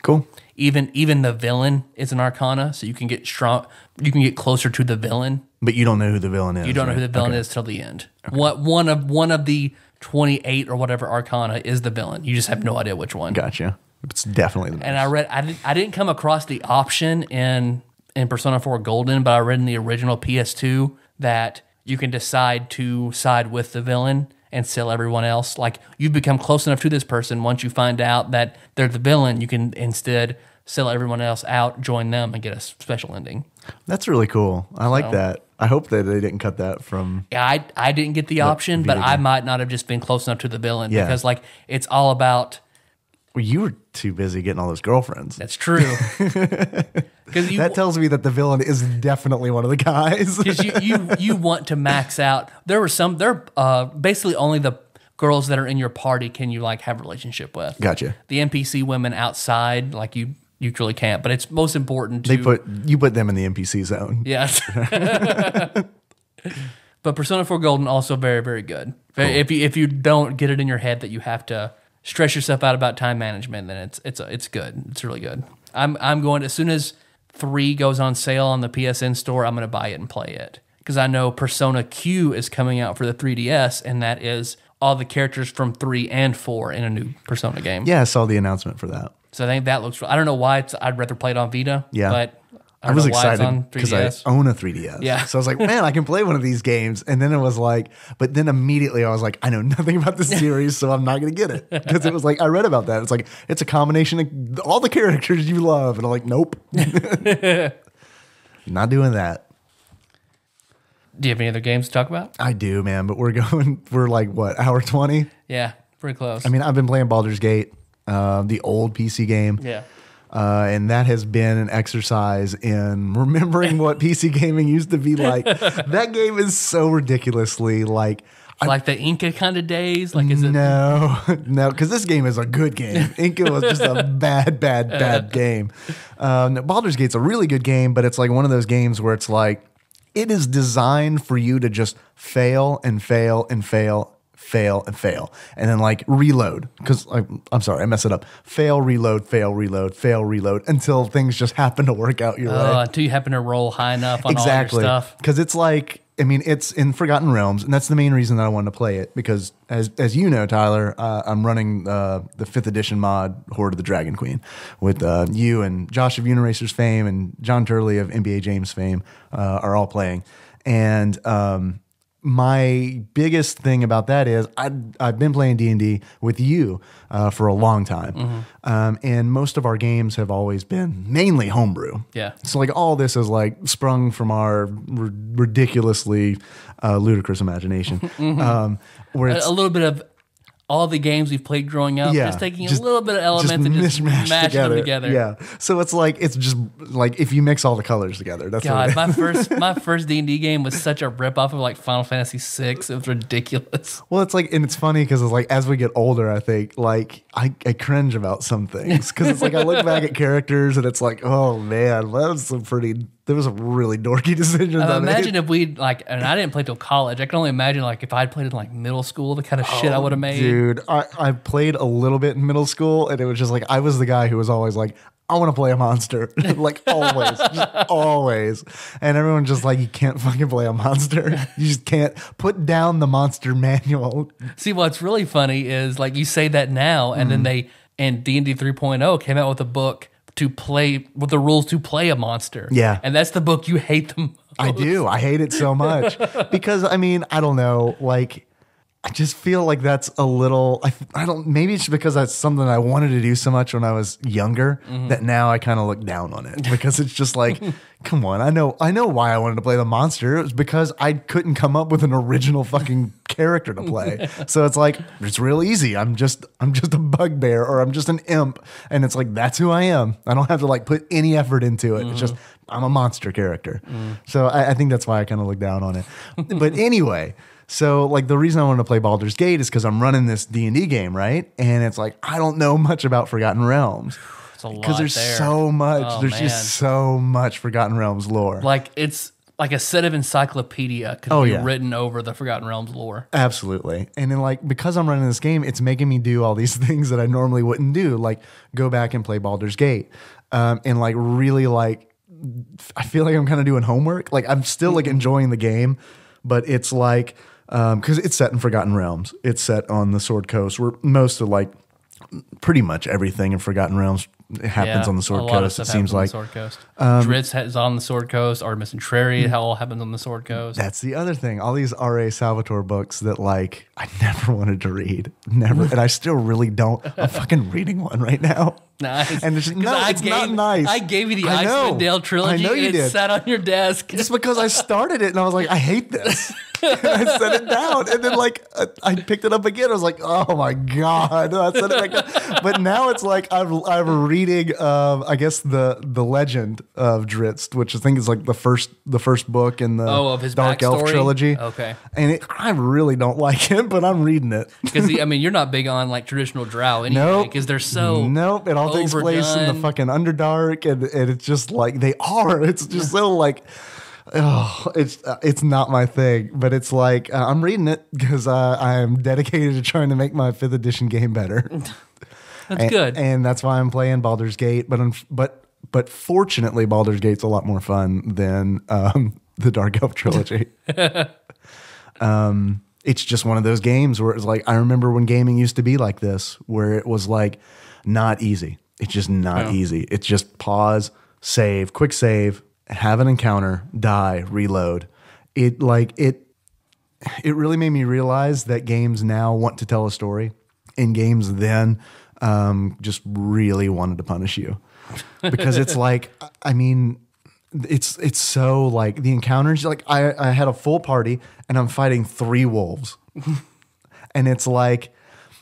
Cool. Even the villain is an arcana, so you can get strong. You can get closer to the villain. But you don't know who the villain is. You don't know right? who the villain Okay. is till the end. One of the 28 or whatever arcana is the villain. You just have no idea which one. Gotcha. It's definitely the And I didn't come across the option in Persona 4 Golden, but I read in the original PS2 that you can decide to side with the villain and sell everyone else. Like you've become close enough to this person. Once you find out that they're the villain, you can instead sell everyone else out, join them, and get a special ending. That's really cool. I like So- that. I hope that they didn't cut that from. Yeah, I didn't get the option, but video I game. might not have just been close enough to the villain Yeah. because like it's all about. Well, you were too busy getting all those girlfriends. That's true. Because That tells me that the villain is definitely one of the guys. Because you want to max out. There basically only the girls that are in your party can you like have a relationship with. Gotcha. The NPC women outside, like you truly can't. But it's most important to You put them in the NPC zone. yes. But Persona 4 Golden also very, very good. If you don't get it in your head that you have to stress yourself out about time management, then it's good. It's really good. I'm going, as soon as 3 goes on sale on the PSN store, I'm going to buy it and play it. Because I know Persona Q is coming out for the 3DS, and that is all the characters from 3 and 4 in a new Persona game. Yeah, I saw the announcement for that. So I think that looks, I don't know why I'd rather play it on Vita. Yeah. But I was don't know why it's excited on because I 3DS. own a 3DS. Yeah. So I was like, man, I can play one of these games. And then it was like, but then immediately I was like, I know nothing about this series, so I'm not going to get it. Because it was like, I read about that. It's like, it's a combination of all the characters you love. And I'm like, nope. Not doing that. Do you have any other games to talk about? I do, man. But we're like, what, hour 20? Yeah, pretty close. I mean, I've been playing Baldur's Gate, the old PC game. yeah. And that has been an exercise in remembering what PC gaming used to be like. That game is so ridiculously like. Like the Inca kind of days? Like, is it? No, because this game is a good game. Inca was just a bad game. Baldur's Gate's a really good game, but it's like one of those games where it's like, it is designed for you to just fail and fail and fail and fail, and then like reload. Because I'm sorry, I messed it up. Fail, reload, fail, reload, fail, reload, until things just happen to work out your way. Until you happen to roll high enough on Exactly. all your stuff. Because it's like, I mean, it's in Forgotten Realms, and that's the main reason that I wanted to play it. Because as you know, Tyler, I'm running the 5th edition mod, Horde of the Dragon Queen, with you and Josh of Uniracers fame and John Turley of NBA James fame are all playing. And my biggest thing about that is I've been playing D&D with you for a long time. And most of our games have always been mainly homebrew. Yeah. So like all this is like sprung from our ridiculously ludicrous imagination. Where it's A little bit of all the games we've played growing up, Yeah, just taking just- a little bit of elements and just mishmashed mashing them together. Yeah. So it's just like if you mix all the colors together. That's what God, it is. my first D&D game was such a ripoff of like Final Fantasy VI. It was ridiculous. Well, it's like, and it's funny because it's like as we get older, I think like I cringe about some things because it's like I look back at characters and it's like, oh man, that was some pretty There was a really dorky decision. Imagine if we'd like, and I didn't play till college. I can only imagine like if I'd played in like middle school, the kind of shit I would have made. Dude, I played a little bit in middle school, and it was just like I was the guy who was always like, I want to play a monster, like always, just always. And everyone just like, you can't fucking play a monster. You just can't put down the monster manual. See, what's really funny is like you say that now, and then they and D&D 3.0 came out with a book to play with the rules to play a monster. Yeah. And that's the book you hate the most. I do. I hate it so much because I mean, I don't know, like I just feel like that's a little, I don't, maybe it's because that's something I wanted to do so much when I was younger that now I kind of look down on it because it's just like, come on, I know why I wanted to play the monster. It was because I couldn't come up with an original fucking character to play. So it's like, it's real easy. I'm just a bugbear or I'm just an imp. And it's like, that's who I am. I don't have to like put any effort into it. It's just, I'm a monster character. So I think that's why I kind of look down on it. But anyway, so like the reason I wanted to play Baldur's Gate is because I'm running this D&D game, right? And it's like, I don't know much about Forgotten Realms. It's a lot Because there's there. so much. Oh, there's man. just so much Forgotten Realms lore. Like it's like a set of encyclopedia could be written over the Forgotten Realms lore. Absolutely. And then like because I'm running this game, it's making me do all these things that I normally wouldn't do, like go back and play Baldur's Gate. And like really like I feel like I'm kind of doing homework. Like I'm still like enjoying the game, but it's like because it's set in Forgotten Realms. It's set on the Sword Coast where most of like pretty much everything in Forgotten Realms happens on the Sword Coast. It seems like Sword Coast. Drizzt is on the Sword Coast. Artemis and Trary, all happens on the Sword Coast. that's the other thing. All these R.A. Salvatore books that like I never wanted to read, never, and I still really don't. I'm fucking reading one right now. Nice. And it's, 'Cause no, it's not nice. I gave you the I know. Icewind Dale trilogy. I know you and did. It sat on your desk. Just because I started it and I was like, I hate this. And I set it down. And then like I picked it up again. I was like, oh my God. I set it back down. But now it's like I'm reading I guess the legend of Drizzt, which I think is like the first book in the of his Dark Elf backstory? trilogy. Okay. And I really don't like it, but I'm reading it. Because I mean, you're not big on like traditional Drow anyway. Nope. Because they're so Nope. It all takes place in the overdone. fucking Underdark, and it's just like they are. It's just so like, oh, it's not my thing. But it's like I'm reading it because I am dedicated to trying to make my 5th edition game better. That's good. And that's why I'm playing Baldur's Gate. But fortunately, Baldur's Gate's a lot more fun than the Dark Elf trilogy. It's just one of those games where it's like, I remember when gaming used to be like this, where it was like not easy. It's just not easy. It's just pause, save, quick save, have an encounter, die, reload. It really made me realize that games now want to tell a story, and games then just really wanted to punish you. Because it's like, I mean, it's so like the encounters, like I had a full party and I'm fighting 3 wolves. And it's like,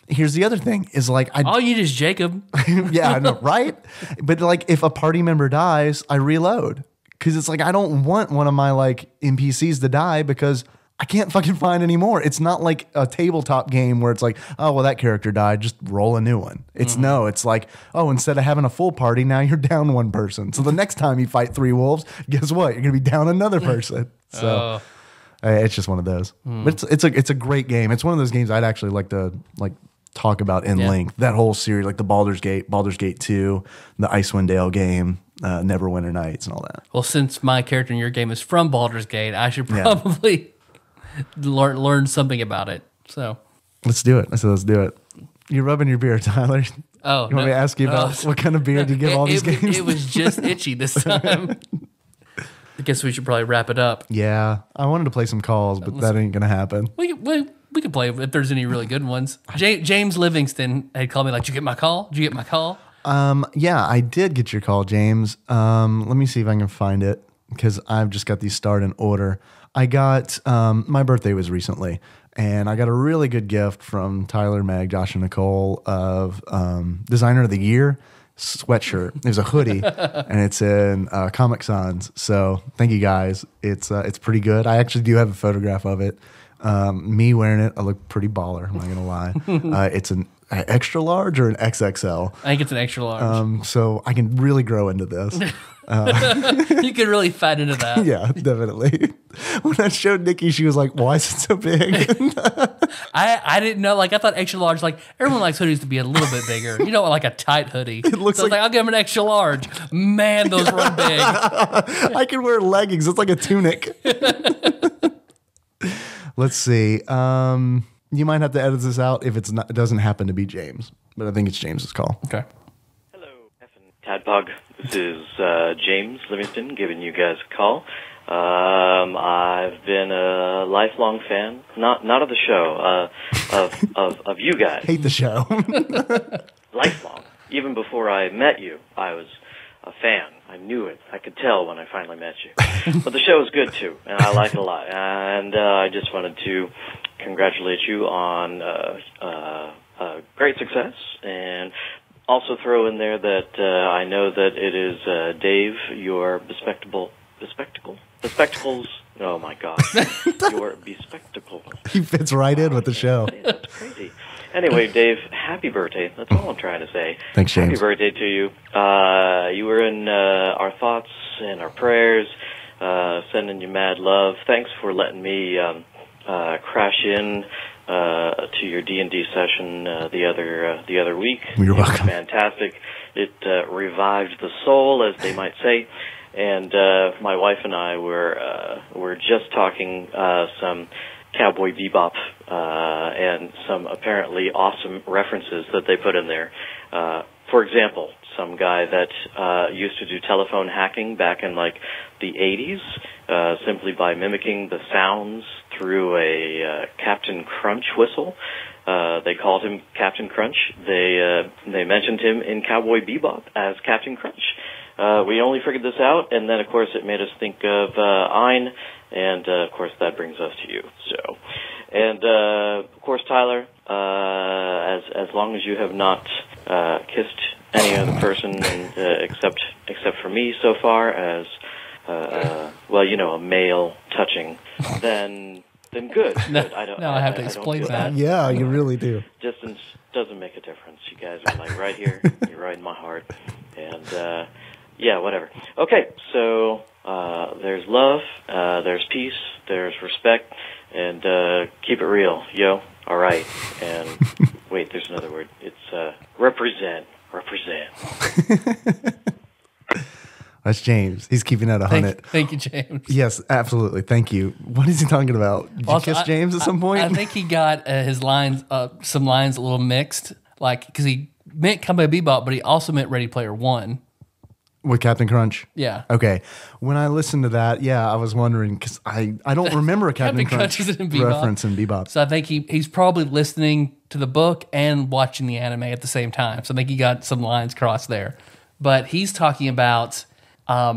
here's the other thing is like, All you need is Jacob. yeah, I know, right? But like if a party member dies, I reload. Cause it's like, I don't want one of my like NPCs to die because I can't fucking find any more. It's not like a tabletop game where it's like, oh, well, that character died, just roll a new one. It's no, it's like, oh, instead of having a full party, now you're down 1 person. So the next time you fight 3 wolves, guess what? You're gonna be down another person. So it's just one of those. But it's a great game. It's one of those games I'd actually like to like talk about in length. That whole series, like the Baldur's Gate 2, the Icewind Dale game, Neverwinter Nights, and all that. Well, since my character in your game is from Baldur's Gate, I should probably learn something about it. So let's do it. Let's do it. You're rubbing your beard, Tyler. Oh, you want me to ask you about what kind of beard you give all these games? It was just itchy this time. I guess we should probably wrap it up. Yeah, I wanted to play some calls, but that ain't gonna happen. We can play if there's any really good ones. James Livingston had called me like, "Did you get my call? Did you get my call?" Yeah, I did get your call, James. Let me see if I can find it because I've just got these starred in order. I got my birthday was recently, and I got a really good gift from Tyler, Meg, Josh, and Nicole of Designer of the Year sweatshirt. It was a hoodie, and it's in Comic Sans. So thank you guys. It's pretty good. I actually do have a photograph of it. Me wearing it, I look pretty baller. I'm not gonna lie. It's an extra large or an XXL. I think it's an extra large. So I can really grow into this. You could really fat into that. Yeah, definitely. When I showed Nikki, she was like, "Why is it so big?" I didn't know. Like I thought extra large. Like everyone likes hoodies to be a little bit bigger. You know, like a tight hoodie. It looks so I was like I'll give him an extra large. Man, those run big. I can wear leggings. It's like a tunic. Let's see. You might have to edit this out if it doesn't happen to be James, but I think it's James's call. Okay. Hello, Effin Tadpog. This is James Livingston giving you guys a call. I've been a lifelong fan, not of the show, of you guys. Hate the show. Lifelong. Even before I met you, I was a fan. I knew it. I could tell when I finally met you. But the show is good too, and I like it a lot. And I just wanted to congratulate you on great success, and also throw in there that I know that it is Dave, your bespectacles. Oh my God, your bespectacles. He fits right in with the show. That's crazy. Anyway, Dave, happy birthday. That's all I'm trying to say. Thanks, James. Happy birthday to you. You were in our thoughts and our prayers, sending you mad love. Thanks for letting me crash in to your D&D session the other week. You're welcome. It was fantastic. It revived the soul, as they might say. And my wife and I were just talking some Cowboy Bebop and some apparently awesome references that they put in there. For example, some guy that used to do telephone hacking back in like the 80s simply by mimicking the sounds through a Captain Crunch whistle. They called him Captain Crunch. They mentioned him in Cowboy Bebop as Captain Crunch. We only figured this out, and then of course it made us think of Ein, and of course that brings us to you. So, and of course Tyler, as long as you have not kissed any other person, except for me so far as well, you know, a male touching, then good. I have to explain that. Yeah, you really do. Distance doesn't make a difference. You guys are like right here. You're right in my heart, and yeah, whatever. Okay, so there's love, there's peace, there's respect, and keep it real, yo. All right, and wait, there's another word. It's represent. That's James. He's keeping it 100. Thank you, James. Yes, absolutely. Thank you. What is he talking about? Did you kiss James at some point? I think he got his lines, some lines a little mixed, like because he meant Cowboy Bebop, but he also meant Ready Player One. With Captain Crunch? Yeah. Okay. When I listened to that, yeah, I was wondering, because I don't remember a Captain Crunch is in reference in Bebop. So I think he's probably listening to the book and watching the anime at the same time. So I think he got some lines crossed there. But he's talking about at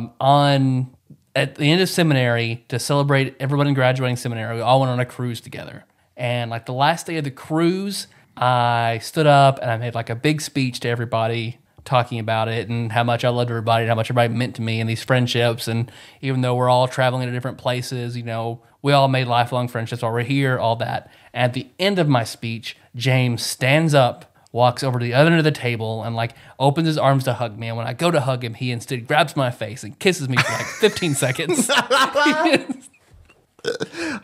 the end of seminary, to celebrate everyone graduating seminary, we all went on a cruise together. And like the last day of the cruise, I stood up and I made like a big speech to everybody, talking about it and how much I loved everybody and how much everybody meant to me and these friendships. And even though we're all traveling to different places, you know, we all made lifelong friendships while we're here, all that. And at the end of my speech, James stands up, walks over to the other end of the table and like opens his arms to hug me. And when I go to hug him, he instead grabs my face and kisses me for like 15 seconds. How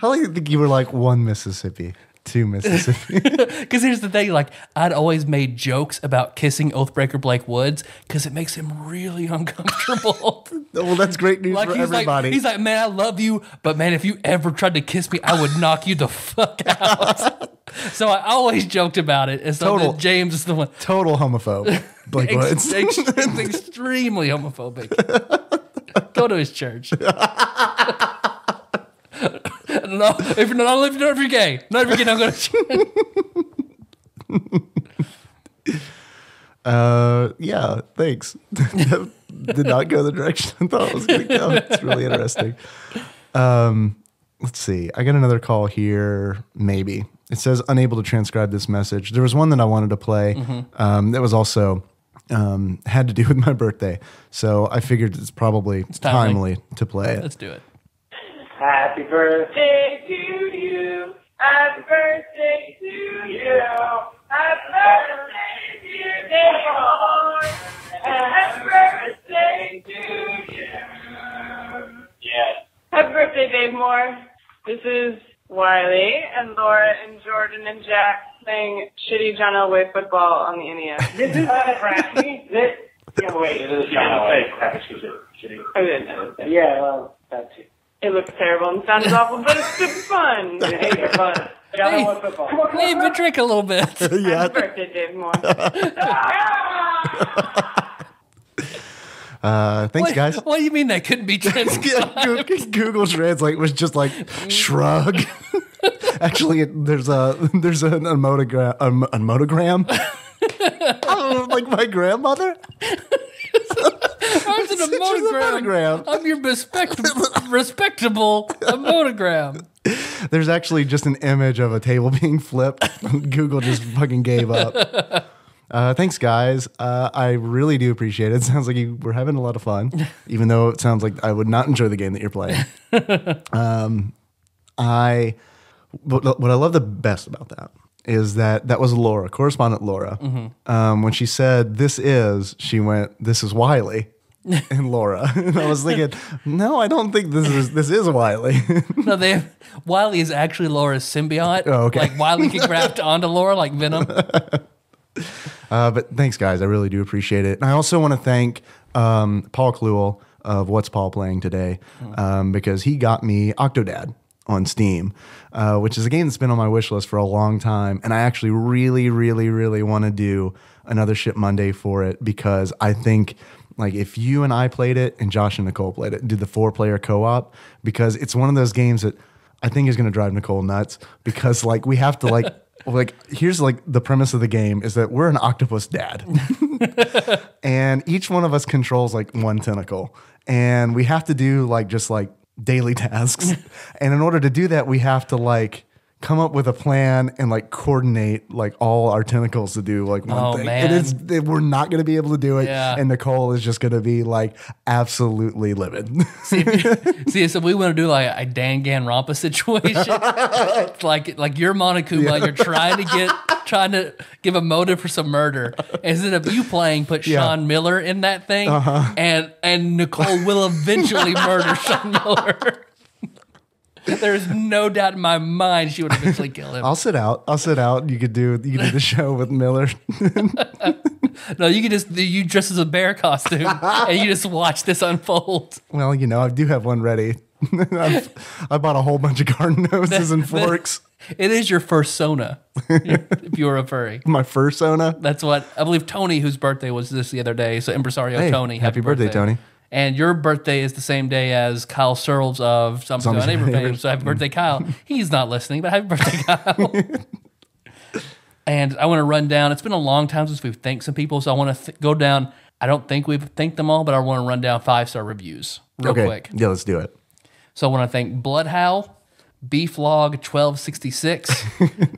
long do you think you were like 1 Mississippi? 2 Mississippi. Because here's the thing, like I'd always made jokes about kissing Oathbreaker Blake Woods because it makes him really uncomfortable. Well, that's great news for everybody. He's like, man, I love you, but man, if you ever tried to kiss me, I would knock you the fuck out. So I always joked about it. And so then James is the one. Total homophobe. Blake Woods. Extremely homophobic. Go to his church. No, if you're gay, not if you're gay, don't go to church. Yeah, thanks. Did not go the direction I thought it was going to go. It's really interesting. Let's see. I got another call here. Maybe it says unable to transcribe this message. There was one that I wanted to play. That was also had to do with my birthday, so I figured it's probably timely to play it. Let's do it. Happy birthday to you. Happy birthday to you. Happy birthday, dear Dave Moore. Happy birthday to you. Yes. Happy birthday, Dave Moore. This is Wiley and Laura and Jordan and Jack playing shitty John Elway football on the NES. This is crappy. Yeah, wait. It is John Elway. I didn't know that. Yeah, well, that too. It looks terrible and sounds awful, but it's super fun. It's fun. Hey, but drink a little bit. Yeah. Happy birthday, Dave Moore. Thanks, guys. What do you mean that couldn't be transcribed? Yeah, Google Translate was just like shrug. Actually, there's an emotogram. I don't know, like my grandmother. There's an emotogram. I'm your respectable emotogram. There's actually just an image of a table being flipped. Google just fucking gave up. Thanks, guys. I really do appreciate it. It sounds like you were having a lot of fun, even though it sounds like I would not enjoy the game that you're playing. What I love the best about that is that was Laura, correspondent Laura. Mm-hmm. When she said, she went, this is Wiley. And Laura. And I was thinking, no, I don't think this is Wiley. No, Wiley is actually Laura's symbiote. Oh, okay. Like Wiley get grabbed onto Laura like Venom. But thanks, guys. I really do appreciate it. And I also want to thank Paul Kluel of What's Paul Playing Today, because he got me Octodad on Steam, which is a game that's been on my wish list for a long time. And I actually really, really, really want to do another Ship Monday for it, because I think like if you and I played it and Josh and Nicole played it, did the 4-player co-op, because it's one of those games that I think is going to drive Nicole nuts, because like we have to like here's like the premise of the game is that we're an octopus dad and each one of us controls like one tentacle, and we have to do like just like daily tasks. And in order to do that, we have to like come up with a plan and like coordinate like all our tentacles to do like one thing. Man. We're not going to be able to do it. Yeah. And Nicole is just going to be like absolutely livid. See, so we want to do like a Danganronpa situation. like you're Monokuma, you're trying to give a motive for some murder. Instead of you playing, put Sean Miller in that thing, and Nicole will eventually murder Sean Miller. There's no doubt in my mind she would eventually kill him. I'll sit out. You could do the show with Miller. No, you dress as a bear costume and you just watch this unfold. Well, I do have one ready. I bought a whole bunch of garden hoses and forks. It is your first Sona, if you're a furry. My first Sona? That's what, I believe Tony, whose birthday was this the other day, so Impresario Hey, Tony. happy birthday, Tony. And your birthday is the same day as Kyle Searles of Something to Neighbor fame, so happy birthday, Kyle. He's not listening, but happy birthday, Kyle. And I want to run down, it's been a long time since we've thanked some people, so I want to go down, I don't think we've thanked them all, but I want to run down 5-star reviews real quick. Yeah, let's do it. So I want to thank Bloodhowl, Beeflog 1266.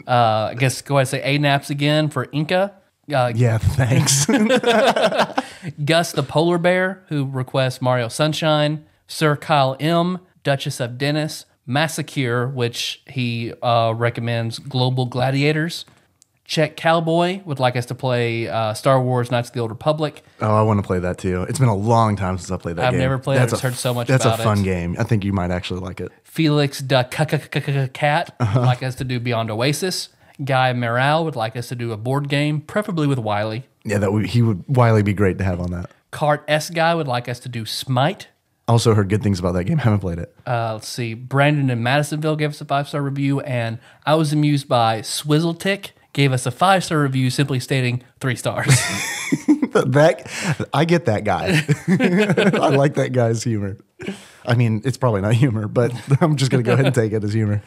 I guess go ahead and say ANAPS again for Inca. Yeah, thanks. Gus the Polar Bear, who requests Mario Sunshine. Sir Kyle M, Duchess of Dennis. Massacre, which he recommends Global Gladiators. Czech Cowboy would like us to play Star Wars Knights of the Old Republic. Oh, I want to play that too. It's been a long time since I played that game. I've never played it. I've just heard so much about it. That's a fun game. I think you might actually like it. Felix the Cat would like us to do Beyond Oasis. Guy Morale would like us to do a board game, preferably with Wiley. Yeah, Wiley be great to have on that. Cart S Guy would like us to do Smite. Also heard good things about that game. Haven't played it. Let's see. Brandon in Madisonville gave us a 5-star review, and I was amused by Swizzletick gave us a 5-star review simply stating 3 stars. I get that guy. I like that guy's humor. I mean, it's probably not humor, but I'm just going to go ahead and take it as humor.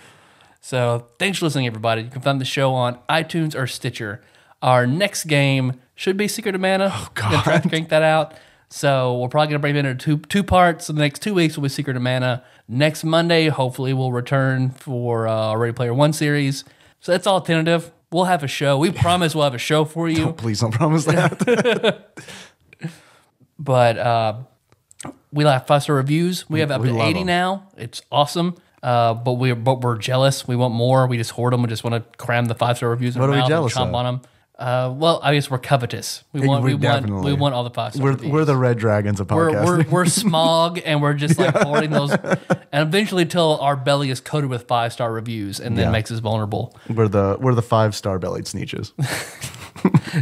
So thanks for listening, everybody. You can find the show on iTunes or Stitcher. Our next game should be Secret of Mana. Oh, God. Gonna try to crank that out. So we're probably going to break it into two parts. So the next 2 weeks will be Secret of Mana. Next Monday, hopefully, we'll return for Ready Player One series. So that's all tentative. We'll have a show. We promise we'll have a show for you. Oh, please don't promise that. But we like 5-star reviews. We have up to 80 now. It's awesome. but we're jealous. We want more. We just hoard them. We just want to cram the 5-star reviews in What our are we mouth jealous and chomp of? on them. Well, I guess we're covetous. We want the 5-star reviews. We're the red dragons of podcasting. We're smog, and we're just like hoarding those, and eventually till our belly is coated with 5-star reviews, and then makes us vulnerable. We're the 5-star bellied sneeches.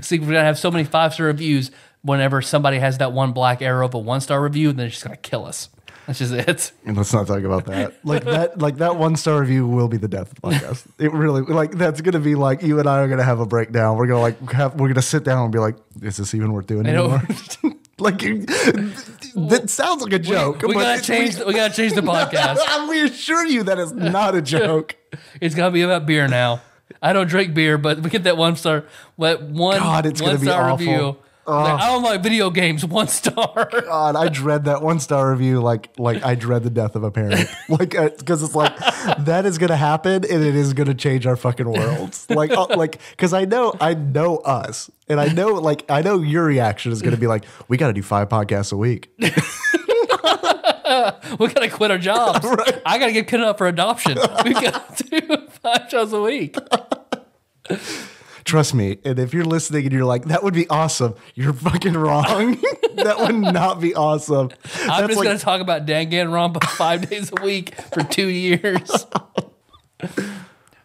See, we're gonna have so many 5-star reviews. Whenever somebody has that one black arrow of a 1-star review, then it's just gonna kill us. That's just it. And let's not talk about that. Like that 1-star review will be the death of the podcast. It really, like, that's gonna be like, you and I are gonna have a breakdown. We're gonna we're gonna sit down and be like, is this even worth doing anymore? Like, that sounds like a joke. We gotta change the podcast. We assure you that is not a joke. It's gotta be about beer now. I don't drink beer, but we get that 1-star. God, it's gonna be awful. review. Like, I don't like video games. 1 star. God, I dread that 1-star review like I dread the death of a parent. Like, because it's like that is gonna happen and it is gonna change our fucking worlds. Like, because I know us, and I know your reaction is gonna be like, we got to do 5 podcasts a week. We gotta quit our jobs. Right. I gotta get cut up for adoption. We gotta do 5 shows a week. Trust me, and if you're listening and you're like, that would be awesome, you're fucking wrong. That would not be awesome. I'm just going to talk about Danganronpa 5 days a week for 2 years.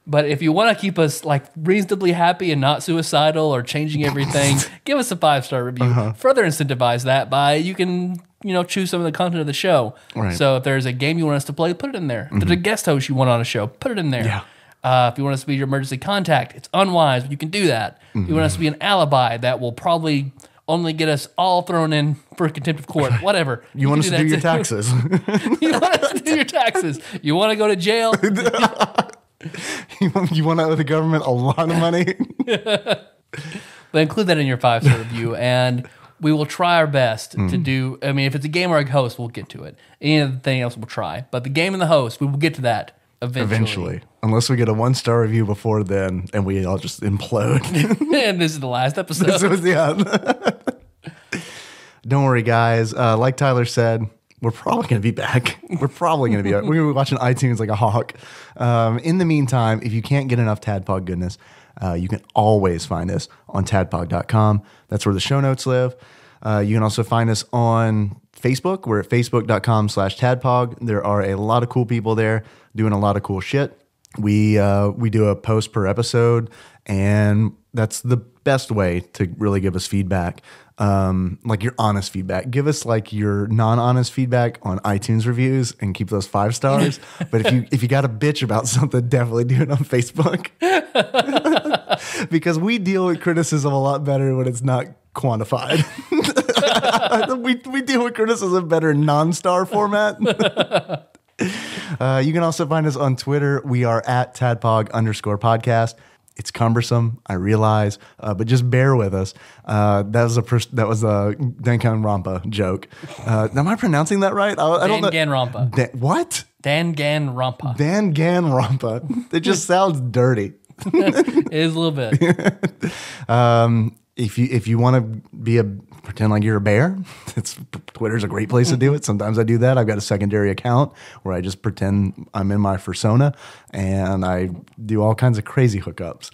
But if you want to keep us like reasonably happy and not suicidal or changing everything, give us a 5-star review. Further incentivize that by you can choose some of the content of the show. Right. So if there's a game you want us to play, put it in there. If there's a guest host you want on a show, put it in there. Yeah. If you want us to be your emergency contact, it's unwise, but you can do that. If you want us to be an alibi, that will probably only get us all thrown in for contempt of court. Whatever. You want us to do your too. taxes. You want us to do your taxes. You want to go to jail? You want to owe the government a lot of money. But include that in your 5-star review, and we will try our best to do. I mean, if it's a game or a host, we'll get to it. Anything else, we'll try. But the game and the host, we will get to that eventually. Unless we get a 1-star review before then, and we all just implode. And this is the last episode. Don't worry, guys. Like Tyler said, we're probably going to be back. We're going to be watching iTunes like a hawk. In the meantime, if you can't get enough Tadpog goodness, you can always find us on tadpog.com. That's where the show notes live. You can also find us on Facebook. We're at facebook.com/tadpog. There are a lot of cool people there doing a lot of cool shit. We do a post per episode, and that's the best way to really give us feedback. Like your honest feedback. Give us like your non-honest feedback on iTunes reviews and keep those 5 stars. But if you got a bitch about something, definitely do it on Facebook. Because we deal with criticism a lot better when it's not quantified. we deal with criticism better in non-star format. You can also find us on Twitter. We are at tadpog_podcast. It's cumbersome, I realize, but just bear with us. That was a Danganronpa joke. Am I pronouncing that right? I don't know. Danganronpa. What? Danganronpa. Danganronpa. It just sounds dirty. It is a little bit. If you want to pretend like you're a bear, Twitter's a great place to do it. Sometimes I do that. I've got a secondary account where I just pretend I'm in my persona and I do all kinds of crazy hookups.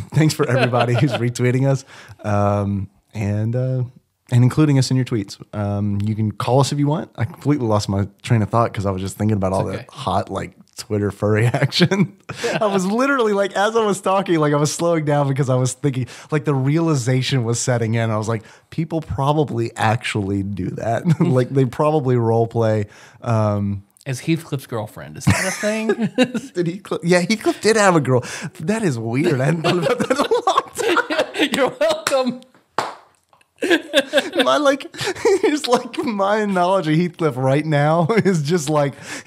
Thanks for everybody who's retweeting us and including us in your tweets. You can call us if you want. I completely lost my train of thought because I was just thinking about all the hot Twitter furry action. I was literally as I was talking, I was slowing down because I was thinking the realization was setting in. I was like, people probably actually do that. They probably role play. As Heathcliff's girlfriend. Is that a thing? Heathcliff did have a girl. That is weird. I hadn't thought about that in a long time. You're welcome. My knowledge of Heathcliff right now is just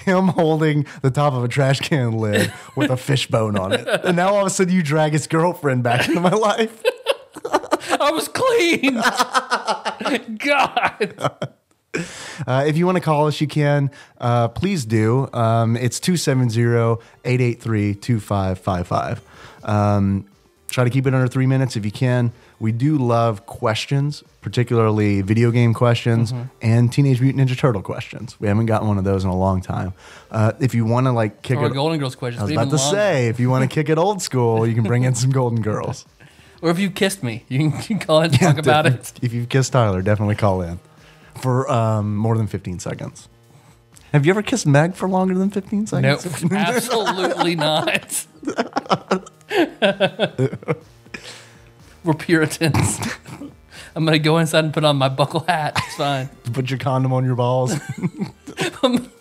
him holding the top of a trash can lid with a fishbone on it. And now all of a sudden you drag his girlfriend back into my life. I was clean. God. If you want to call us, you can. Please do. It's 270-883-2555. Try to keep it under 3 minutes if you can. We do love questions, particularly video game questions and Teenage Mutant Ninja Turtle questions. We haven't gotten one of those in a long time. If you want to like kick Or it, Golden Girls questions. I was even about to longer. say, if you want to kick it old school, you can bring in some Golden Girls. Or if you kissed me, you can call and talk about it. If you've kissed Tyler, definitely call in for more than 15 seconds. Have you ever kissed Meg for longer than 15 seconds? Nope, absolutely not. We're Puritans. I'm gonna go inside and put on my buckle hat. It's fine. Put your condom on your balls.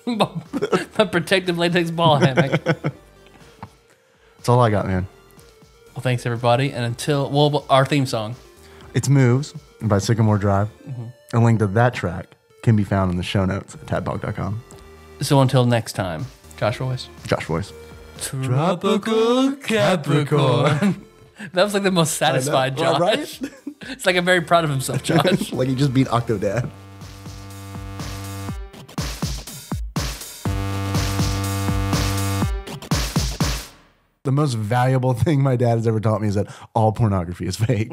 My protective latex ball hammock. That's all I got, man. Well, thanks everybody, and until our theme song. It's Moves by Sycamore Drive. A link to that track can be found in the show notes at tadpog.com. So until next time, Josh Royce. Josh Voice. Tropical Capricorn. That was like the most satisfied I know, Josh. right? It's like I'm very proud of himself, Josh. Like he just beat Octodad. The most valuable thing my dad has ever taught me is that all pornography is fake.